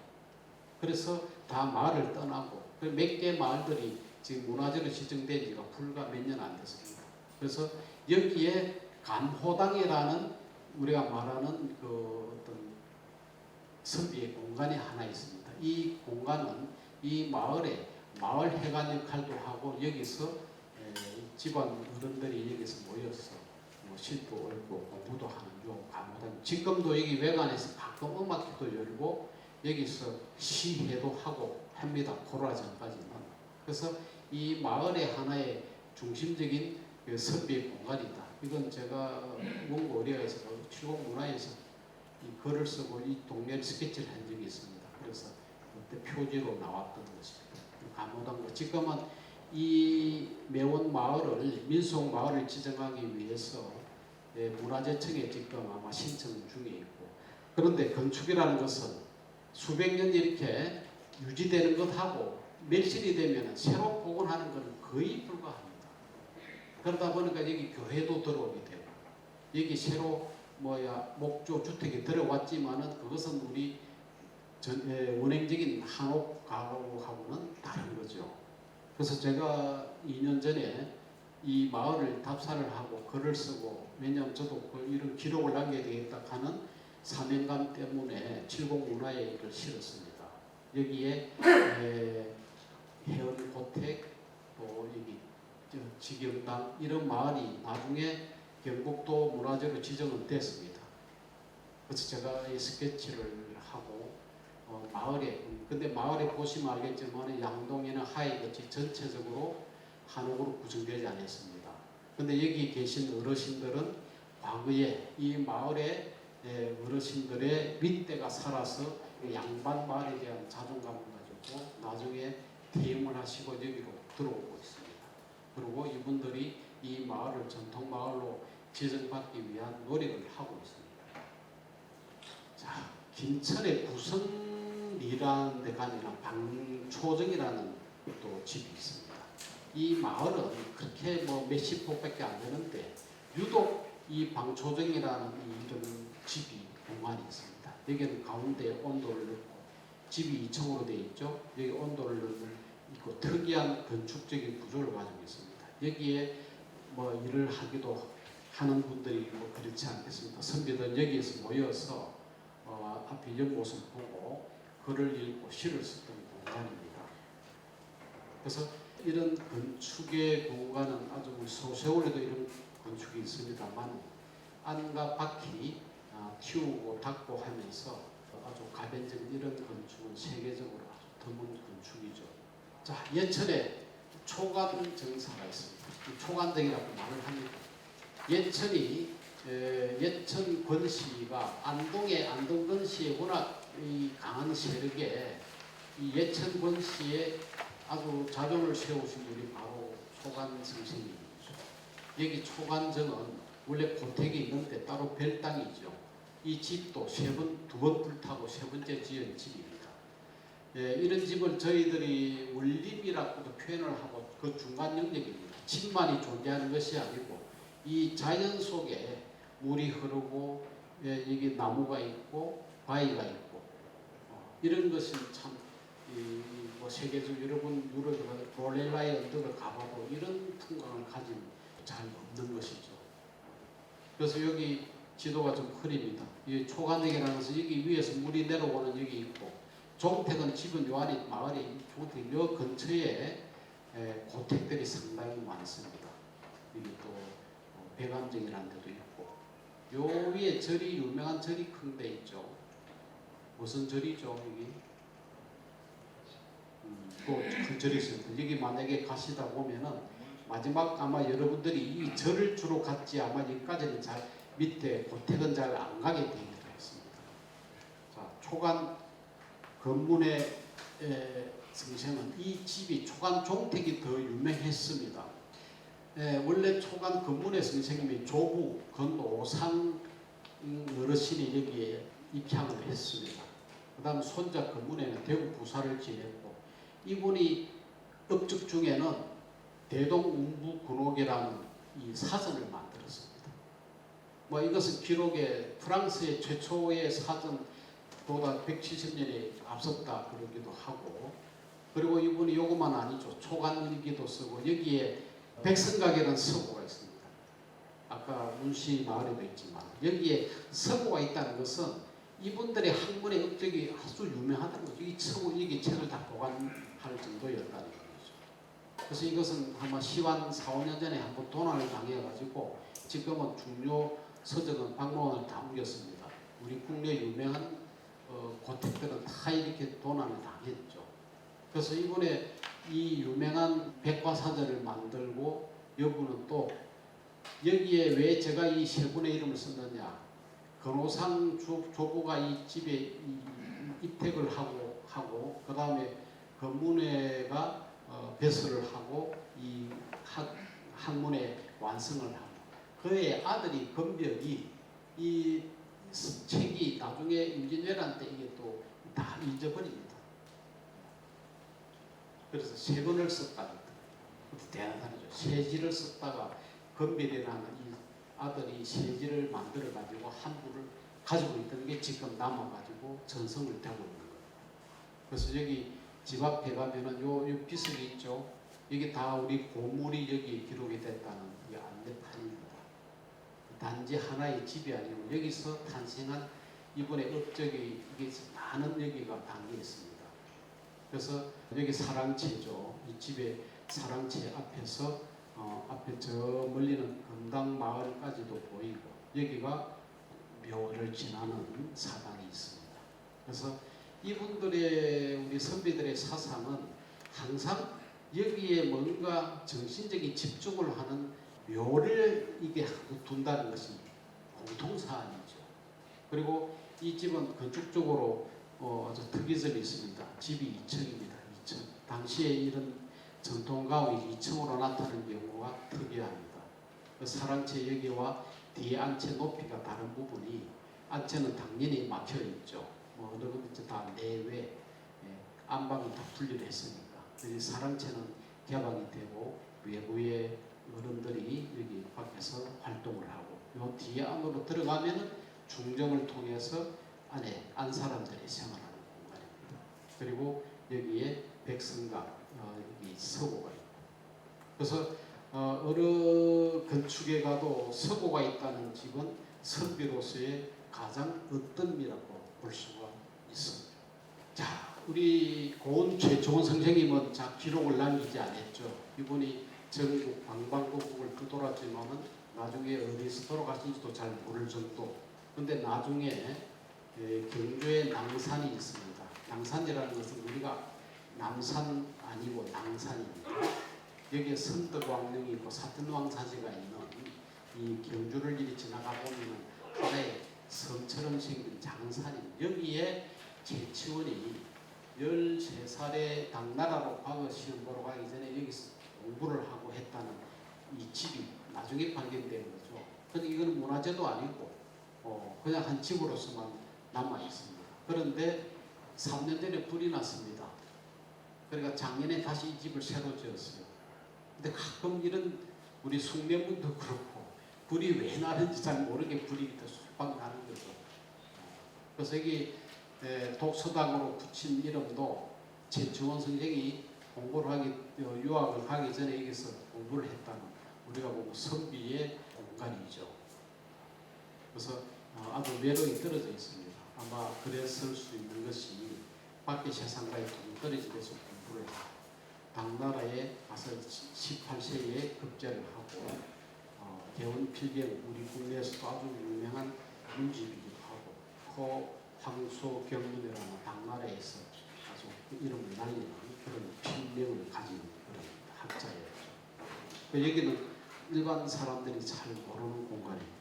그래서 다 마을을 떠나고 몇 개 마을들이 지금 문화재로 지정된 지가 불과 몇 년 안 됐습니다. 그래서 여기에 간호당이라는 우리가 말하는 그 어떤 선비의 공간이 하나 있습니다. 이 공간은 이 마을에 마을 회관 역할도 하고 여기서 집안 어른들이 여기서 모여서 뭐 시도 얽고 공부도 하는 요 간호당. 지금도 여기 외관에서 가끔 음악회도 열고 여기서 시회도 하고 합니다. 코로나 전까지는. 그래서 이 마을의 하나의 중심적인 그 선비의 공간이다. 이건 제가 원고 의뢰에서 70 문화에서 이 글을 쓰고 이 동네 스케치를 한 적이 있습니다. 그래서 그때 표지로 나왔던 것입니다. 간호당. 지금은 이 매원 마을을 민속 마을을 지정하기 위해서 문화재청에 지금 아마 신청 중에 있고, 그런데 건축이라는 것은 수백 년 이렇게 유지되는 것하고 멸실이 되면 새로 복원하는 것은 거의 불가합니다. 그러다 보니까 여기 교회도 들어오게 되고 여기 새로 목조 주택이 들어왔지만은 그것은 우리 원행적인 한옥 가구하고는 다른 거죠. 그래서 제가 2년 전에 이 마을을 답사를 하고 글을 쓰고, 왜냐하면 저도 이런 기록을 남겨야 되겠다 하는 사명감 때문에 70 문화에 이걸 실었습니다. 여기에 해운고택, 또 여기 직영당 이런 마을이 나중에 경북도 문화재로 지정은 됐습니다. 그래서 제가 이 스케치를 하고 마을에, 근데 마을에 보시면 알겠지만 양동이나 하회같이 전체적으로 한옥으로 구성되지 않았습니다. 근데 여기 계신 어르신들은 과거에 이 마을의 어르신들의 윗대가 살아서 양반 마을에 대한 자존감을 가지고 나중에 퇴임을 하시고 여기로 들어오고 있습니다. 그리고 이분들이 이 마을을 전통 마을로 지정받기 위한 노력을 하고 있습니다. 자, 김천의 구성리라는 데가 아니라 방초정이라는 또 집이 있습니다. 이 마을은 그렇게 몇십 폭밖에 안 되는데 유독 이 방초정이라는 이런 집이 공간이 있습니다. 여기는 가운데 온도를 넣고 집이 2층으로 되어 있죠. 여기 온도를 넣고 특이한 건축적인 구조를 가지고 있습니다. 여기에 일을 하기도 하는 분들이 그렇지 않겠습니까? 선비들 여기에서 모여서 앞에 연못을 보고 글을 읽고 시를 썼던 공간입니다. 그래서 이런 건축의 공간은 아주 소세월에도 이런 건축이 있습니다만 안과 바퀴 틔우고 닫고 하면서 아주 가변적인 이런 건축은 세계적으로 아주 드문 건축이죠. 자, 예천에 초간정사가 있습니다. 초간정이라고 말을 합니다. 예천이 예천 권씨가 안동 권씨의 워낙 이 강한 세력에 이 예천 권씨의 아주 자존을 세우신 분이 바로 초간 선생님이죠. 여기 초간정은 원래 고택이 있는데 따로 별당이죠. 이 집도 두 번 불타고 세 번째 지은 집입니다. 이런 집을 저희들이 원림이라고도 표현을 하고 그 중간 영역입니다. 집만이 존재하는 것이 아니고 이 자연 속에 물이 흐르고 여기 나무가 있고 바위가 있고 이런 것은 참 세계적 여러분 유럽에 가서 브롤렐라의 언덕을 가봐도 이런 풍광을 가진 잘 없는 것이죠. 그래서 여기 지도가 좀 흐립니다. 이 초간정이라는 것은 여기 위에서 물이 내려오는 여기 있고 종택은 집은 요 안에 마을에 종택 요 근처에 고택들이 상당히 많습니다. 여기 또 백암정이라는 데도 있고 요 위에 절이 유명한 절이 큰 데 있죠. 무슨 절이죠 여기? 또 큰 절이 있습니다. 여기 만약에 가시다 보면은 마지막 아마 여러분들이 이 절을 주로 갔지 아마 여기까지는 잘 밑에 고택은 잘 안 가게 되기도 했습니다. 자, 초간 건문의 성생은 이 집이 초간 종택이 더 유명했습니다. 원래 초간 건문의 선생님이 조부 건오상 어르신이 여기에 입향을 했습니다. 그 다음 손자 건문에는 대구 부사를 지냈고, 이분이 업적 중에는 대동운부군옥이라는 이 사전을 만들었습니다. 뭐 이것은 기록에 프랑스의 최초의 사전보다 170년이 앞섰다 그러기도 하고, 그리고 이분이 요것만 아니죠. 초간일기도 쓰고, 여기에 백성각이라는 서고가 있습니다. 아까 문시 마을에도 있지만 여기에 서고가 있다는 것은 이분들의 학문의 업적이 아주 유명하다는 거죠. 이 서고 여기 책을 다 보관할 정도였다는 거죠. 그래서 이것은 아마 시완 4, 5년 전에 한번 도난을 당해가지고 지금은 중요 서적은 박물관을 다 옮겼습니다. 우리 국내 유명한 고택들은 다 이렇게 도난을 당했죠. 그래서 이번에 이 유명한 백과사전을 만들고, 여부는 또 여기에 왜 제가 이 세 분의 이름을 썼느냐, 건오상 조부가 이 집에 입택을 하고 그 다음에 건문회가 배설을 하고 이 학문의 완성을 하고, 그의 아들이 건벽이 이 책이 나중에 임진왜란 때 이게 또 다 잊어버립니다. 그래서 세 권을 썼다는 것도 대단하죠. 세지를 썼다가 건별이라는 이 아들이 세지를 만들어 가지고 한 부를 가지고 있던 게 지금 남아 가지고 전성을 되고 있는 거예요. 그래서 여기 집 앞에 가면은 요 비석이 있죠. 이게 다 우리 고물이 여기 기록이 됐다는 이 안내판입니다. 단지 하나의 집이 아니고 여기서 탄생한 이번에 업적이 이게 많은 여기가 담겨 있습니다. 그래서 여기 사랑채죠. 이 집의 사랑채 앞에서 앞에 저 멀리는 금당 마을까지도 보이고, 여기가 묘를 지나는 사당이 있습니다. 그래서 이분들의 우리 선비들의 사상은 항상 여기에 뭔가 정신적인 집중을 하는 묘를 이게 둔다는 것이 공통사안이죠. 그리고 이 집은 건축적으로 아주 특이점이 있습니다. 집이 2층입니다. 2층. 당시에 이런 전통가옥이 2층으로 나타나는 경우가 특이합니다. 그 사랑채 여기와 뒤에 안채 높이가 다른 부분이, 안채는 당연히 막혀 있죠. 뭐 어느 것도 다 내외, 안방은 다 분리를 했으니까. 사랑채는 개방이 되고 외부의 어른들이 여기 밖에서 활동을 하고, 요 뒤에 안으로 들어가면은 중정을 통해서 안에 안 사람들이 생활하는 공간입니다. 그리고 여기에 백성각, 여기 서고가 있고, 그래서 어느 건축에 가도 서고가 있다는 집은 선비로서의 가장 으뜸이라고 볼 수가 있습니다. 자, 우리 고은 최종원 선생님은 기록을 남기지 않았죠. 이분이 전국 방방곡곡을 두드렸지만은 나중에 어디서 돌아가신지도 잘 모를 정도. 근데 나중에 경주에 낭산이 있습니다. 낭산이라는 것은 우리가 남산 아니고 낭산입니다. 여기에 선덕왕릉이 있고 사천왕사지가 있는 이 경주를 이리 지나가 보면 하나의 섬처럼 생긴 장산입니다. 여기에 제치원이 13살에 당나라로 과거 시험 보러 가기 전에 여기서 공부를 하고 했다는 이 집이 나중에 발견된 거죠. 근데 이건 문화재도 아니고 그냥 한 집으로서만 남아 있습니다. 그런데 3년 전에 불이 났습니다. 그러니까 작년에 다시 이 집을 새로 지었어요. 근데 가끔 이런 우리 숭례문도 그렇고 불이 왜 나는지 잘 모르게 불이 수박 나는 거죠. 그래서 여기 독서당으로 붙인 이름도 최충원 선생이 공부를 하기 유학을 가기 전에 여기서 공부를 했다는, 우리가 보고 선비의 공간이죠. 그래서 아주 매력이 떨어져 있습니다. 아마 그랬을 수 있는 것이 밖에 세상과의 동떨어진 데서 공부를 해서 당나라에 가서 18세에 급제를 하고 개원필경, 우리 국내에서도 아주 유명한 문집이기도 하고 황소 경문이라는 당나라에서 아주 이름을 날리는 그런 필명을 가진 그런 학자예요. 여기는 일반 사람들이 잘 모르는 공간입니다.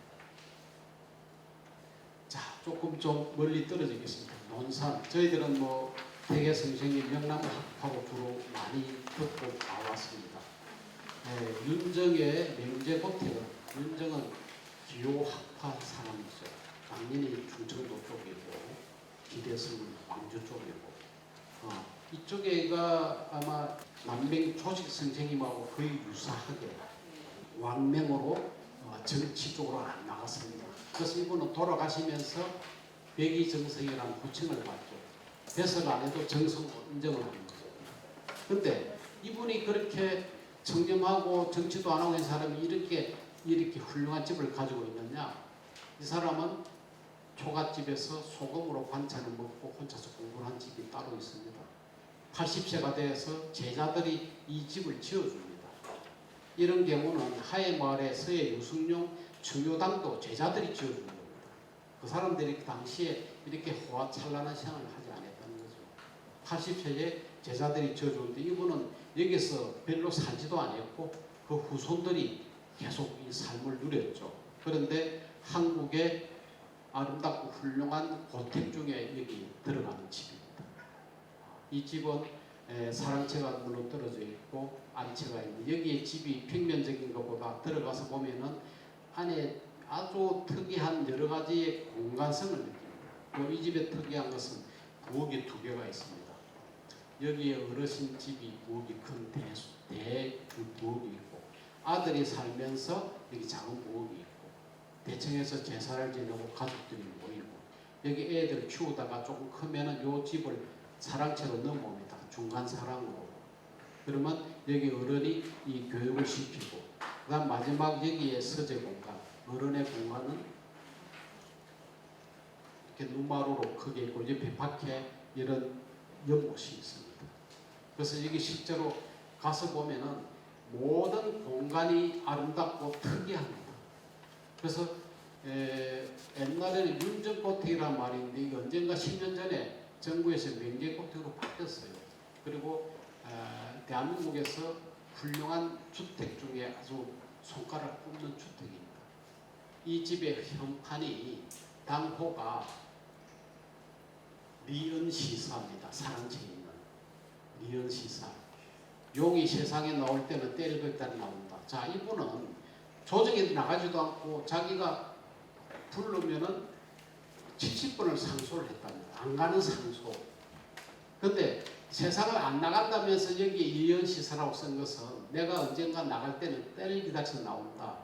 조금 좀 멀리 떨어지겠습니다. 논산. 저희들은 뭐 대개 선생님 명랑학파로 주로 많이 듣고 나왔습니다. 윤정의 명제고택은 윤정은 기호학파 사람이죠. 당연히 충청도 쪽이고 기대성은 광주 쪽이고 이쪽에가 아마 남맹 조직 선생님하고 거의 유사하게 왕명으로 정치 쪽으로 안 나갔습니다. 그래서 이분은 돌아가시면서 백이정성이라는 부칭을 받죠. 배설 안 해도 정성으로 인정을 하는 거죠. 근데 이분이 그렇게 청렴하고 정치도 안 하고 있는 사람이 이렇게 훌륭한 집을 가지고 있느냐? 이 사람은 초가집에서 소금으로 반찬을 먹고 혼자서 공부를 한 집이 따로 있습니다. 80세가 돼서 제자들이 이 집을 지어줍니다. 이런 경우는 하회마을의 서해 유승룡 중요당도 제자들이 지어준 겁니다. 그 사람들이 당시에 이렇게 호화찬란한 생활을 하지 않았다는 거죠. 80세에 제자들이 지어주는데 이분은 여기서 별로 살지도 않았고 그 후손들이 계속 이 삶을 누렸죠. 그런데 한국의 아름답고 훌륭한 고택 중에 여기 들어가는 집입니다. 이 집은 사랑채가 물론 떨어져 있고 안채가 있는 여기에 집이 평면적인 것보다 들어가서 보면은 안에 아주 특이한 여러 가지의 공간성을 느낍니다. 이 집의 특이한 것은 부엌이 2개가 있습니다. 여기에 어르신 집이 부엌이 큰 대부엌이 있고 아들이 살면서 여기 작은 부엌이 있고 대청에서 제사를 지내고 가족들이 모이고 여기 애들 키우다가 조금 크면은 요 집을 사랑채로 넘어옵니다. 중간 사랑으로. 그러면 여기 어른이 이 교육을 시키고 그 다음 마지막 여기에 서재 공간 어른의 공간은 이렇게 눈마루로 크게 있고 옆에 밖에 이런 연못이 있습니다. 그래서 여기 실제로 가서 보면은 모든 공간이 아름답고 특이합니다. 그래서 옛날에는 윤정고택이라는 말이 있는데 이게 언젠가 10년 전에 정부에서 명제고택으로 바뀌었어요. 그리고 대한민국에서 훌륭한 주택 중에 아주 손가락 꼽는 주택입니다. 이 집의 현판이 당호가 리은시사입니다. 사랑채에 있는 리은시사. 용이 세상에 나올 때는 때리고 있다 나온다. 자, 이분은 조정에 나가지도 않고 자기가 부르면은 70번을 상소를 했답니다. 안 가는 상소. 근데 세상을 안 나간다면서 여기에 리은시사라고 쓴 것은 내가 언젠가 나갈 때는 때를 기다려서 나온다.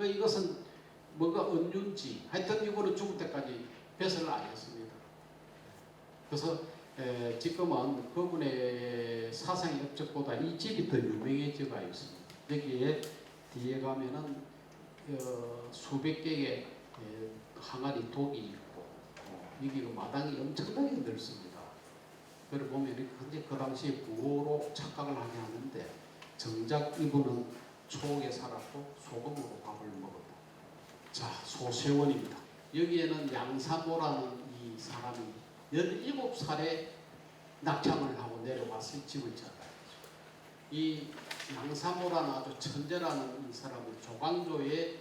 이것은 뭐가 은륜지. 하여튼 이거는 죽을 때까지 배설을 안 했습니다. 그래서 지금은 그분의 사상의 업적보다 이 집이 더 유명해져가 있습니다. 여기에 뒤에 가면은 수백 개의 항아리 독이 있고 여기 마당이 엄청나게 넓습니다. 그걸 보면 굉장히 그 당시에 부호로 착각을 하게 하는데 정작 이분은 초옥에 살았고 소금으로 밥을 먹었다. 자, 소세원입니다. 여기에는 양사모라는 이 사람이 17살에 낙향을 하고 내려와서 집을 지었다. 이 양사모라는 아주 천재라는 이 사람은 조광조의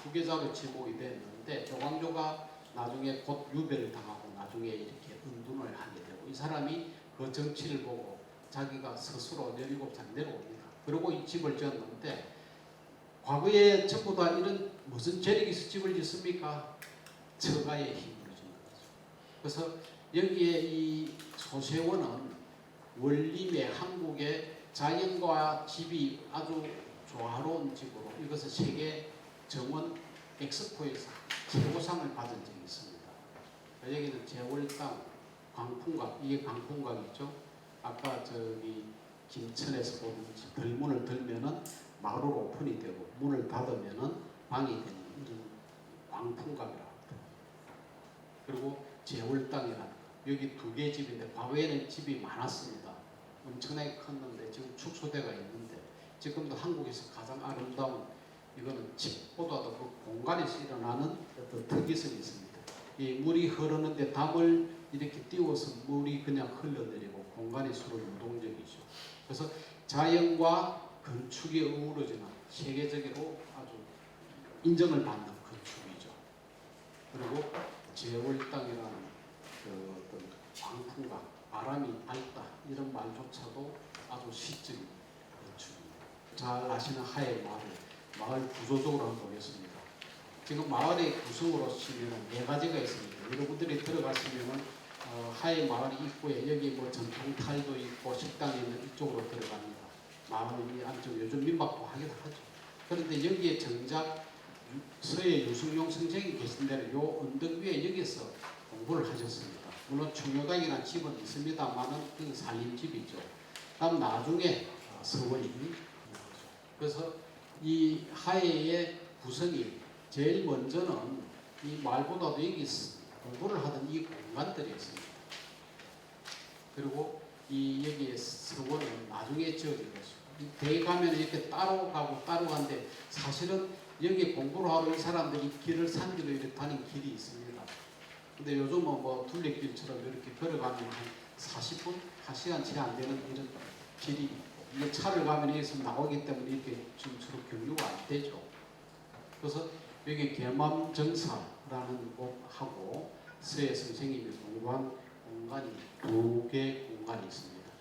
후계자로 지목이 됐는데 조광조가 나중에 곧 유배를 당하고 나중에 이렇게 은둔을 하게 되고 이 사람이 그 정치를 보고 자기가 스스로 17살 내려옵니다. 그리고 이 집을 지었는데 과거에 전부 다 이런 무슨 재력이 있어 집을 짓습니까? 처가의 힘으로 짓는 거죠. 그래서 여기에 이 소세원은 원림의 한국의 자연과 집이 아주 조화로운 집으로 이것을 세계 정원 엑스포에서 최고상을 받은 적이 있습니다. 여기는 제월당, 광풍각, 이게 광풍각이죠. 아까 저기 김천에서 보는 덜문을 들면은 마루로 오픈이 되고 문을 닫으면은 방이 되는 이런 광풍각이라고 합니다. 그리고 제월당이라는 거. 여기 2개의 집인데 과거에는 집이 많았습니다. 엄청나게 컸는데 지금 축소대가 있는데 지금도 한국에서 가장 아름다운 이거는 집보다도 그 공간에서 일어나는 어떤 특이성이 있습니다. 이 물이 흐르는데 담을 이렇게 띄워서 물이 그냥 흘러내리고 공간이 서로 유동적이죠. 그래서 자연과 건축이 어우러지는 세계적으로 아주 인정을 받는 건축이죠. 그리고 제월 땅이라는 그 어떤 광풍과 바람이 밝다 이런 말조차도 아주 시적인 건축입니다. 잘 아시는 하의 마을 구조적으로 한번 보겠습니다. 지금 마을의 구성으로 치면 네 가지가 있습니다. 여러분들이 들어가시면은 하의 마을 입구에 여기 뭐 전통탈도 있고 식당이 있는 이쪽으로 들어갑니다. 마을이 안쪽 요즘 민박도 하기도 하죠. 그런데 여기에 정작 서해 유승용 선생이 계신 데는 요 언덕 위에 여기서 공부를 하셨습니다. 물론 충효당이라는 집은 있습니다만은 그 살림집이죠. 다음 나중에 서원이 그래서 이 하해의 구성이 제일 먼저는 이 말보다도 여기 공부를 하던 이 공간들이었습니다. 그리고 이 여기에 서원은 나중에 지어진 것이고 대에 가면 이렇게 따로 가고 따로 가는데 사실은 여기 공부를 하러 이 사람들이 길을 산길로 이렇게 다닌 길이 있습니다. 근데 요즘은 뭐 둘레길처럼 이렇게 걸어가면 한 40분, 1시간 채 안 되는 이런 길이 있고 이게 차를 가면 여기서 나오기 때문에 이렇게 좀 서로 경유가 안 되죠. 그래서 여기 계맘정사라는 곳하고 서해 선생님이 공부한 공간이 두 개 공간이 있습니다.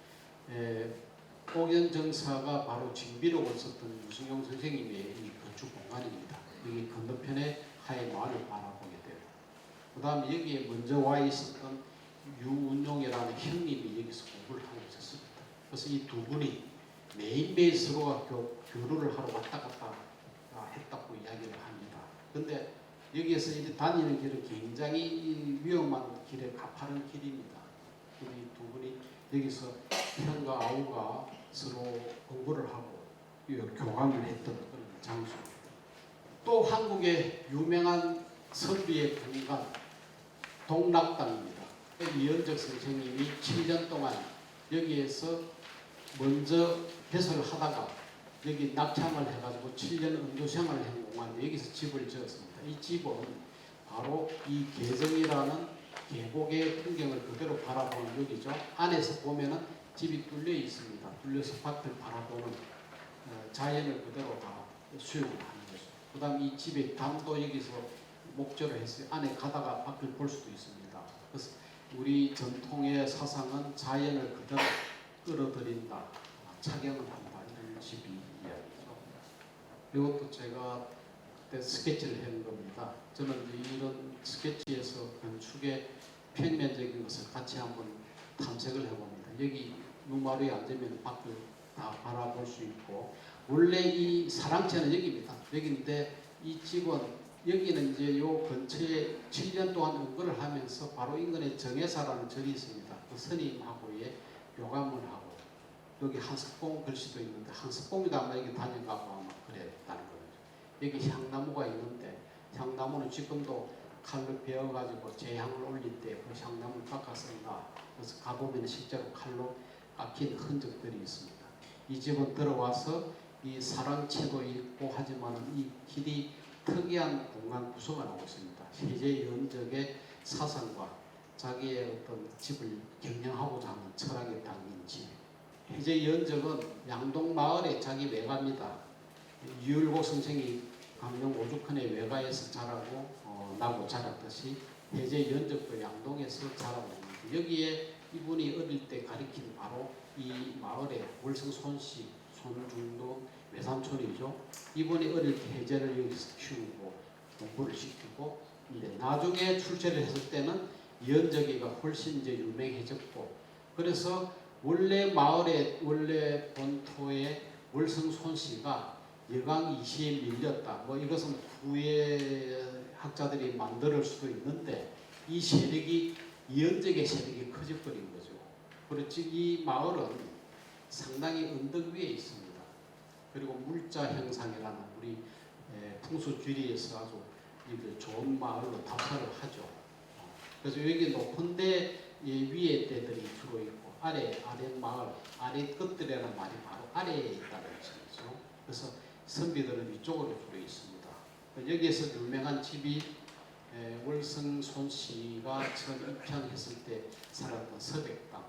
옥연정사가 바로 징비록을 썼던 유승용 선생님의 이 건축 공간입니다. 여기 건너편에 하의 마을을 바라보게 돼요. 그 다음에 여기에 먼저 와 있었던 유운용이라는 형님이 여기서 공부를 하고 있었습니다. 그래서 이 두 분이 매일매일 서로가 교류를 하러 왔다 갔다 했다고 이야기를 합니다. 근데 여기에서 이제 다니는 길은 굉장히 위험한 길에 가파른 길입니다. 이 두 분이 여기서 형과 아우가 서로 공부를 하고 교감을 했던 그런 장소입니다. 또 한국의 유명한 선비의 공간 동락당입니다. 이현적 선생님이 7년 동안 여기에서 먼저 해설을 하다가 여기 낙향을 해가지고 7년 은도생활을 한 공간에 여기서 집을 지었습니다. 이 집은 바로 이 계정이라는 계곡의 풍경을 그대로 바라보는 여기죠. 안에서 보면은 집이 뚫려 있습니다. 뚫려서 밖을 바라보는 자연을 그대로 다 수용을 하는 거죠. 그 다음 이 집의 담도 여기서 목조를 해서 안에 가다가 밖을 볼 수도 있습니다. 그래서 우리 전통의 사상은 자연을 그대로 끌어들인다, 착용을 한다 이런 집이 이야기죠. 이것도 제가 그때 스케치를 한 겁니다. 저는 이런 스케치에서 건축의 평면적인 것을 같이 한번 탐색을 해봅니다. 여기 눈마루에 앉으면 밖을 다 바라볼 수 있고 원래 이 사랑채는 여기입니다. 여기인데 이 집은 여기는 이제 요 근처에 7년 동안 은거를 하면서 바로 인근에 정해사라는 절이 있습니다. 그 스님하고의 교감을 하고 여기 한석봉 글씨도 있는데 한석봉이도 아마 여기 다녀가고 아마 그랬다는 거죠. 여기 향나무가 있는데 향나무는 지금도 칼로 베어가지고 재향을 올릴 때 그 향나무를 깎아 쓴다. 그래서 가보면 실제로 칼로 깎인 흔적들이 있습니다. 이 집은 들어와서 이 사랑채도 있고 하지만 이 길이 특이한 공간 구성을 하고 있습니다. 세제 연적의 사상과 자기의 어떤 집을 경영하고자 하는 철학에 담긴 집. 해제 연적은 양동 마을의 자기 외가입니다. 유율곡 선생이 강릉 오죽헌의 외가에서 자라고 나고 자랐듯이 해제 연적도 양동에서 자라고 있는데 여기에 이분이 어릴 때 가리킨 바로 이 마을의 월성 손씨 손중도 외삼촌이죠. 이분이 어릴 때 해제를 여기서 키우고 공부를 시키고 이제 나중에 출제를 했을 때는 연적이가 훨씬 이제 유명해졌고 그래서 원래 마을의 원래 본토의 월성 손씨가 여강 이시에 밀렸다. 뭐 이것은 후에 학자들이 만들 수도 있는데 이 세력이 이연적의 세력이 커져버린 거죠. 그렇지 이 마을은 상당히 언덕 위에 있습니다. 그리고 물자 형상이라는 우리 풍수지리에서 아주 좋은 마을로 답사를 하죠. 그래서 여기 높은데 위에 데들이 주로 있고 아래 마을 아래 끝들이라는 말이 바로 아래에 있다는 뜻이죠. 그래서 선비들은 위쪽으로 주로 있습니다. 여기에서 유명한 집이 월성 손씨가 처음 입양했을 때 살았던 서백당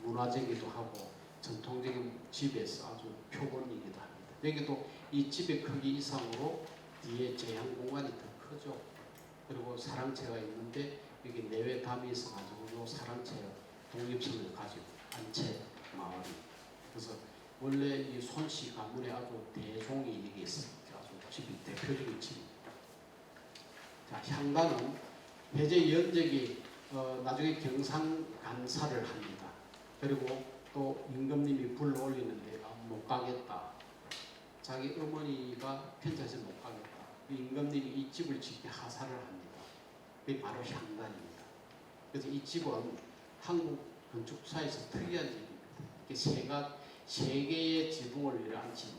문화적이기도 하고 전통적인 집에서 아주 표본이기도 합니다. 여기도 이 집의 크기 이상으로 뒤에 제한 공간이 더 크죠. 그리고 사랑채가 있는데 여기 내외 담이 있어가지고 요 사랑채 독립성을 가지고 안채 마을이. 그래서 원래 이 손씨 가문에 아주 대종이 이게 있습니다. 아주 집이 대표적인 집입니다. 자, 향단은 해제 연적이 나중에 경상간사를 합니다. 그리고 또 임금님이 불러올리는데 못 가겠다. 자기 어머니가 편찮아서 못 가겠다. 임금님이 이 집을 짓게 하사를 합니다. 그게 바로 향단입니다. 그래서 이 집은 한국 건축사에서 특이한 집입니다. 세 개의 지붕을 이루어진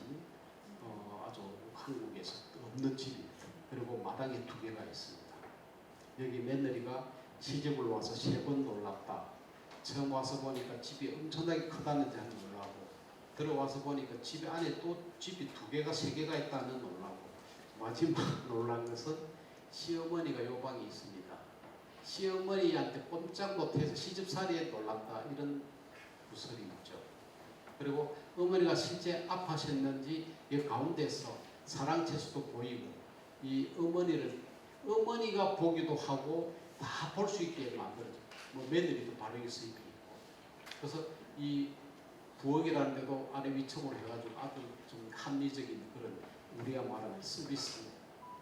아주 한국에서 없는 집입니다. 그리고 마당에 2개가 있습니다. 여기 며느리가 시집을 와서 3번 놀랐다. 처음 와서 보니까 집이 엄청나게 크다는 데 놀라고, 들어와서 보니까 집 안에 또 집이 2개가 3개가 있다는 놀라고, 마지막 놀란 것은 시어머니가 요 방에 있습니다. 시어머니한테 꼼짝 못해서 시집살이에 놀랐다, 이런 구설이 있죠. 그리고 어머니가 실제 아파하셨는지 이 가운데서 사랑채수도 보이고, 이 어머니가 보기도 하고 다 볼 수 있게 만들어져. 며느리도 바로 여기 서 있고. 그래서 이 부엌이라는 데도 아래 위층으로 해가지고 아주 좀 합리적인 그런 우리가 말하는 서비스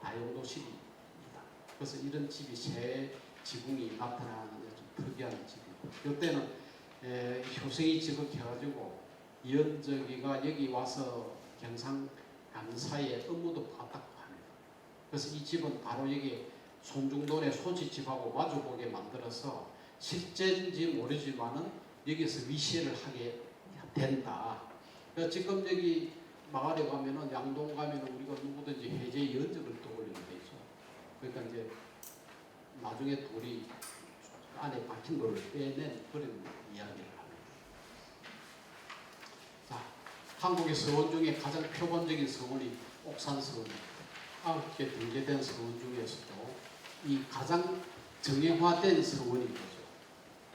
다용도실입니다. 그래서 이런 집이 새 지붕이 나타나는 좀 특이한 집이고, 이때는 효생이 지극해가지고 이현적이가 여기 와서 경상간사에 업무도 봤다고 합니다. 그래서 이 집은 바로 여기 손중돈의 손씨집하고 마주보게 만들어서 실제인지 모르지만은 여기서 위시를 하게 된다. 그러니까 지금 여기 마을에 가면은 양동 가면은 우리가 누구든지 해제 연적을 떠올리게 되죠. 그러니까 이제 나중에 돌이 안에 박힌 돌을 빼낸 그런 이야기를 합니다. 자, 한국의 서원 중에 가장 표본적인 서원이 옥산서원입니다. 9개 등재된 서원 중에서도 이 가장 정형화된 서원인 거죠.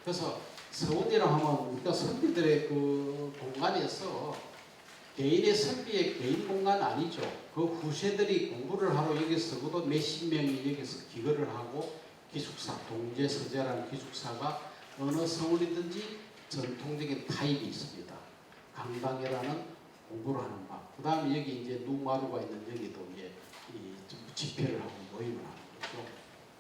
그래서 서원이라 하면 우리가 선비들의 그 공간에서 개인의 선비의 개인 공간 아니죠. 그 후세들이 공부를 하러 여기서 적어도 몇십 명이 여기서 기거를 하고 기숙사, 동제서재라는 기숙사가 어느 서원이든지 전통적인 타입이 있습니다. 강당이라는 공부를 하는 방. 그 다음에 여기 이제 누마루가 있는 여기도 이제 집회를 하고 모임을 하는 거죠.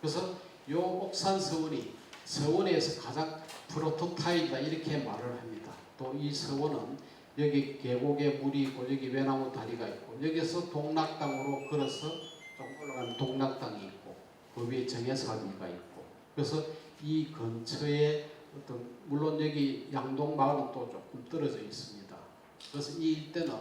그래서 요 옥산 서원이 서원에서 가장 프로토타입이다 이렇게 말을 합니다. 또 이 서원은 여기 계곡에 물이 있고 여기 외나무 다리가 있고 여기서 동락당으로 걸어서 좀 올라가는 동락당이 있고 그 위에 정해사리가 있고, 그래서 이 근처에 어떤 물론 여기 양동 마을은 또 조금 떨어져 있습니다. 그래서 이 일대는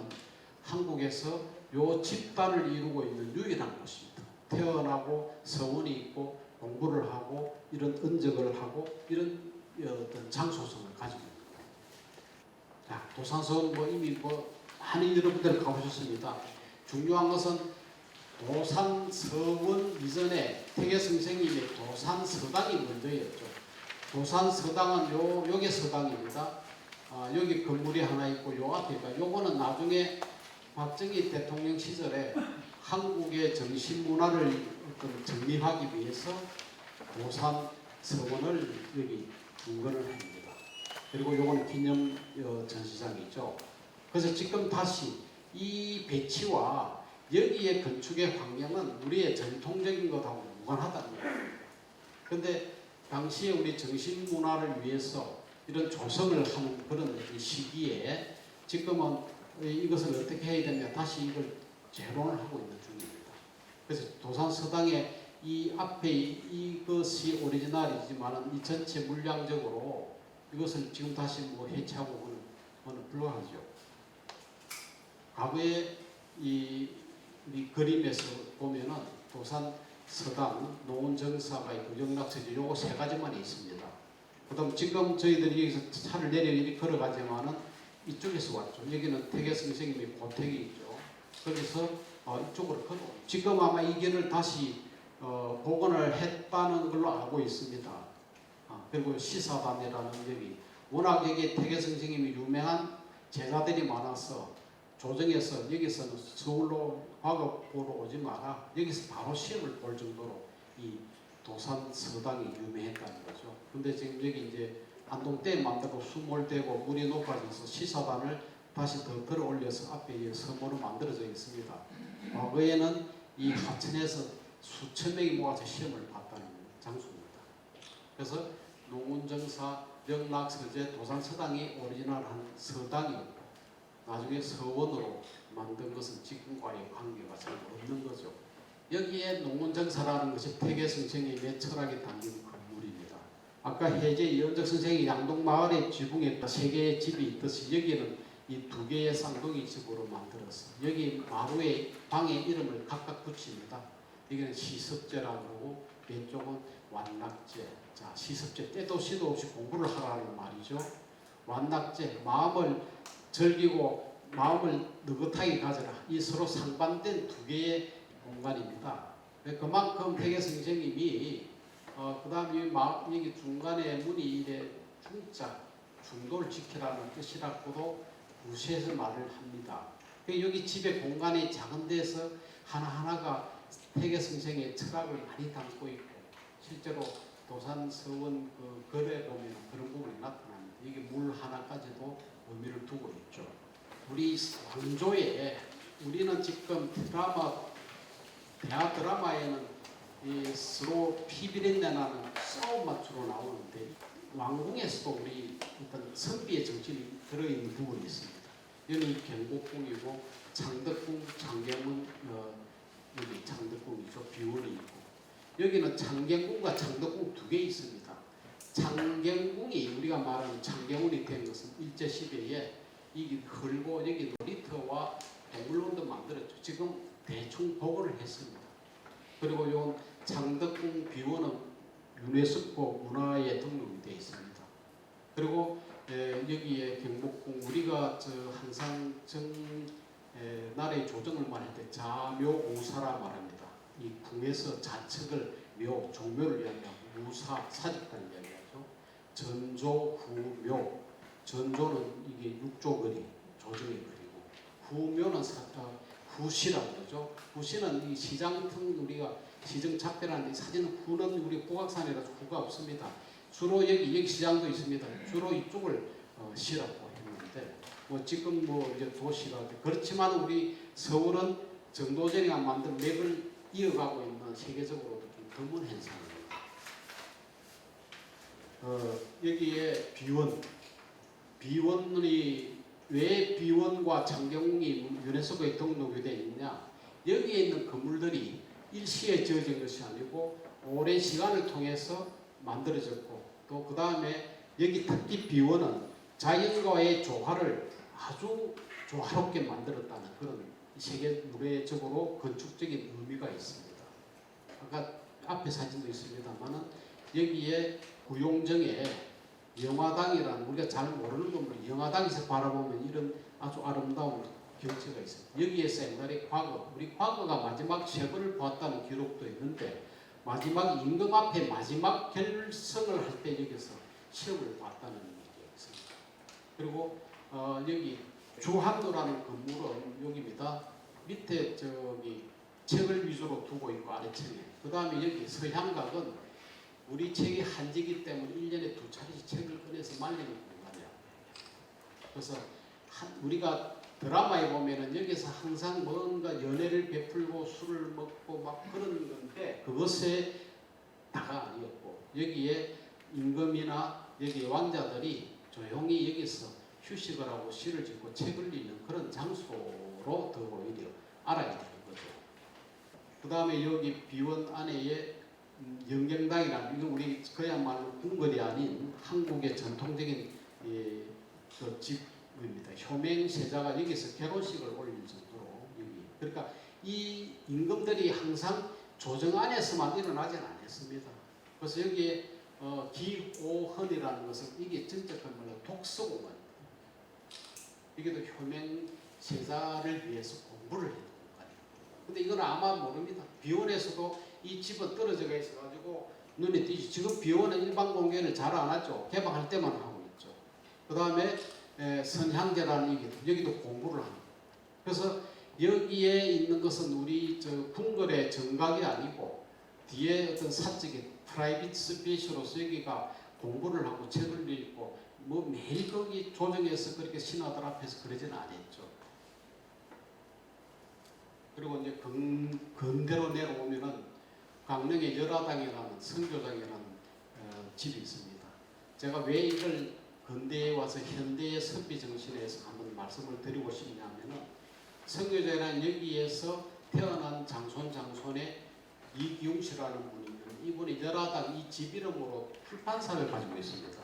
한국에서 요 집단을 이루고 있는 유일한 곳입니다. 태어나고 서원이 있고 공부를 하고 이런 은적을 하고 이런 어떤 장소성을 가지고 있는 거예요. 자, 도산서원 이미 많은 여러분들 가보셨습니다. 중요한 것은 도산서원 이전에 태계 선생님의 도산서당이 먼저였죠. 도산서당은 요게 서당입니다. 여기 건물이 하나 있고 요 앞에가 요거는 나중에 박정희 대통령 시절에 한국의 정신문화를 어떤 정립하기 위해서 도산 서원을 여기 중건을 합니다. 그리고 요거는 기념 전시장이죠. 그래서 지금 다시 이 배치와 여기에 건축의 환경은 우리의 전통적인 것하고 무관하다는 거예요. 그런데 당시에 우리 정신문화를 위해서 이런 조성을 하는 그런 시기에 지금은 이것을 어떻게 해야 되냐 다시 이걸 재론을 하고 있는 중입니다. 그래서 도산서당의 이 앞에 이것이 오리지널이지만 이 전체 물량적으로 이것을 지금 다시 해체하고 그는 불가하죠. 과거에 이 그림에서 보면은 도산서당, 노원정사가 있고 영락서지 요거 3가지만 있습니다. 그 다음 지금 저희들이 여기서 차를 내려 이렇게 걸어가지만은 이쪽에서 왔죠. 여기는 태계 선생님이 고택이 있죠. 거기서 이쪽으로 걸어. 지금 아마 이 길을 다시 복원을 했다는 걸로 알고 있습니다. 그리고 시사단이라는 여기 워낙 여기 태계 선생님이 유명한 제자들이 많아서 조정해서 여기서는 서울로 과거 보러 오지 마라. 여기서 바로 시험을 볼 정도로 이 도산 서당이 유명했다는 거죠. 근데 지금 여기 이제 안동댐 만들고 수몰되고 물이 높아져서 시사단을 다시 더 들어 올려서 앞에 서모로 만들어져 있습니다. 과거에는 이 하천에서 수천 명이 모아서 시험을 봤다는 장소입니다. 그래서 농운정사, 명락서제, 도산서당이 오리지널한 서당이었고 나중에 서원으로 만든 것은 지금과의 관계가 잘 없는 거죠. 여기에 농운정사라는 것이 태계선생님의 철학이 담긴 건물입니다. 아까 해제 이현적 선생이 양동마을의 지붕에 3개의 집이 있듯이 여기는 이 2개의 쌍둥이 집으로 만들어서 여기 마루에 방의 이름을 각각 붙입니다. 여기는 시습제라고 하고 왼쪽은 완낙제. 자, 시습제 때도 시도 없이 공부를 하라는 말이죠. 완낙제, 마음을 즐기고 마음을 느긋하게 가져라. 이 서로 상반된 2개의 공간입니다. 그만큼 태계 선생님이 그 다음에 여기 중간에 문이 이래 중자, 중도를 지키라는 뜻이라고도 무시해서 말을 합니다. 여기 집의 공간이 작은 데서 하나하나가 태계 선생의 철학을 많이 담고 있고 실제로 도산 서원 그 글에 보면 그런 부분이 나타납니다. 이게 물 하나까지도 의미를 두고 있죠. 우리 왕조에 우리는 지금 대하 드라마에는 이 서로 피비린내 나는 싸움만 주로 나오는데 왕궁에서도 우리 어떤 선비의 정신이 들어있는 부분이 있습니다. 여기는 경복궁이고 창덕궁, 창경은 여기 창덕궁이죠. 비원이 있고 여기는 창경궁과 창덕궁 2개 있습니다. 창경궁이 우리가 말하는 창경궁이 된 것은 일제시대에 이게 헐고 여기 놀이터와 동물원도 만들었죠. 지금 대충 보고를 했습니다. 그리고 요 창덕궁 비원은 유네스코 문화에 등록이 되어 있습니다. 그리고 여기에 경복궁 우리가 항상 나라의 조정을 말할 때 자묘우사라 말합니다. 이 궁에서 자측을 묘, 종묘를 이야기하고 우사, 사직단을 이야기하죠. 전조, 후묘. 전조는 이게 육조거리, 조정의 거리고 후묘는 후시라고 그러죠. 후시는 이 시장등 우리가 시정 작별하는데 사진은 후는 우리 고각산이라서 후가 없습니다. 주로 여기 시장도 있습니다. 주로 이쪽을 시라고 했는데 뭐 지금 뭐 이제 도시가 그렇지만 우리 서울은 정도전이가 만든 맥을 이어가고 있는 세계적으로도 좀 드문 현상입니다. 여기에 비원이 왜 비원과 창경궁이 유네스코에 등록이 되어 있냐? 여기에 있는 건물들이 일시에 지어진 것이 아니고 오랜 시간을 통해서 만들어졌고 또 그 다음에 여기 특히 비원은 자연과의 조화를 아주 조화롭게 만들었다는 그런 세계 무례적으로 건축적인 의미가 있습니다. 아까 앞에 사진도 있습니다만은 여기에 구용정에 영화당이라는 우리가 잘 모르는 건물 영화당에서 바라보면 이런 아주 아름다운 경치가 있습니다. 여기에서 옛날에 우리 과거가 마지막 세번을 보았다는 기록도 있는데 마지막 임금 앞에 마지막 결성을 할 때 여기서 시험을 봤다는 얘기가 있습니다. 그리고 여기 주한도라는 건물은 여기입니다. 밑에 저기 책을 위주로 두고 있고 아래층에 그 다음에 여기 서향각은 우리 책이 한지기 때문에 1년에 2차례씩 책을 꺼내서 말리는 공간이야. 그래서 우리가 드라마에 보면은 여기서 항상 뭔가 연애를 베풀고 술을 먹고 막 그런 건데 그것에 다가 아니었고 여기에 임금이나 여기 왕자들이 조용히 여기서 휴식을 하고 시를 짓고 책을 읽는 그런 장소로 더 오히려 알아야 되는 거죠. 그 다음에 여기 비원 안에 영경당이라는 이건 우리 그야말로 궁궐이 아닌 한국의 전통적인 그 집입니다. 효맹세자가 여기서 결혼식을 올릴 정도로 여기 그러니까 이 임금들이 항상 조정 안에서만 일어나지는 않았습니다. 그래서 여기에 기오헌이라는 것은 이게 전적한 말로 독서공간입니다. 이게도 효맹세자를 위해서 공부를 했던 공간이에요. 근데 이건 아마 모릅니다. 비원에서도 이 집은 떨어져 있어가지고 눈에 띄지. 지금 비원은 일반 공연을 잘 안 하죠. 개방할 때만 하고 있죠. 그 다음에 선향제라는 여기도 공부를 합니다. 그래서 여기에 있는 것은 우리 궁궐의 정각이 아니고 뒤에 어떤 사적인 프라이빗 스페이스로서 여기가 공부를 하고 책을 읽고 뭐 매일 거기 조정해서 그렇게 신하들 앞에서 그러지는 않았죠. 그리고 이제 근대로 내려오면은 강릉에 열화당이라는 선교장이라는 집이 있습니다. 제가 왜 이걸 근대에 와서 현대의 선비 정신에서 한번 말씀을 드리고 싶냐면은 선교장이라는 여기에서 태어난 장손의 이기웅 씨라는 분이 이분이 열화당 이 집 이름으로 출판사를 가지고 있습니다.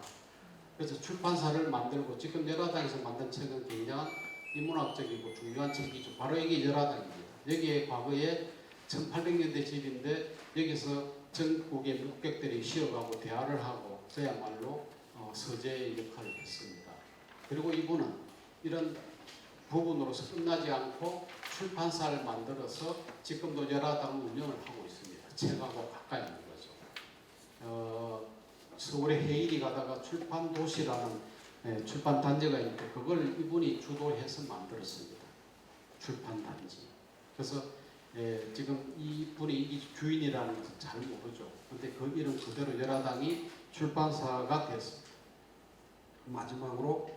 그래서 출판사를 만들고 지금 열화당에서 만든 책은 굉장한 인문학적이고 중요한 책이죠. 바로 이게 열화당입니다. 여기에 과거에 1800년대 집인데 여기서 전국의 묵객들이 쉬어가고 대화를 하고 저야말로 서재의 역할을 했습니다. 그리고 이분은 이런 부분으로서 끝나지 않고 출판사를 만들어서 지금도 열화당 운영을 하고 있습니다. 책하고 가까이 있는 거죠. 서울에 해일이 가다가 출판도시라는 출판단지가 있는데 그걸 이분이 주도해서 만들었습니다. 출판단지. 그래서 지금 이분이 이 주인이라는 것은 잘 모르죠. 근데 그 이름 그대로 열화당이 출판사가 됐습니다. 마지막으로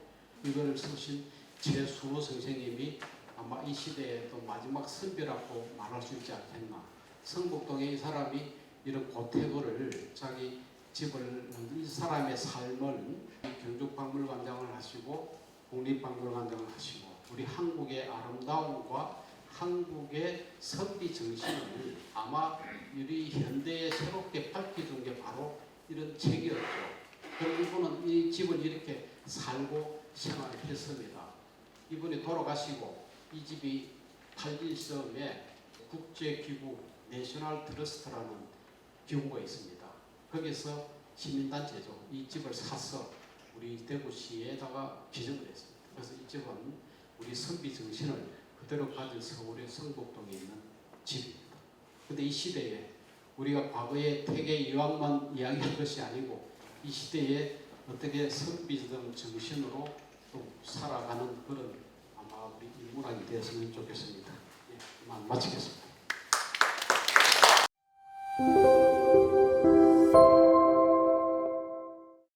이걸 쓰신 최순호 선생님이 아마 이 시대에 또 마지막 선비라고 말할 수 있지 않겠나. 성북동에 이 사람이 이런 고태고를 자기 집을 이 사람의 삶을 경북박물관장을 하시고 국립박물관장을 하시고 우리 한국의 아름다움과 한국의 선비 정신을 아마 우리 현대에 새롭게 밝혀준 게 바로 이런 책이었죠. 그럼 이분은 이 집을 이렇게 살고 생활을 했습니다. 이분이 돌아가시고 이 집이 팔릴 시점에 국제기구 내셔널 트러스트라는 기구가 있습니다. 거기서 시민단체죠. 이 집을 사서 우리 대구시에다가 기증을 했습니다. 그래서 이 집은 우리 선비 정신을 그대로 가진 서울의 성북동에 있는 집입니다. 근데 이 시대에 우리가 과거의 태계 이황만 이야기할 것이 아니고 이 시대에 어떻게 선비적 정신으로 또 살아가는 그런 아마 우리 인문학이 되었으면 좋겠습니다. 예, 마치겠습니다.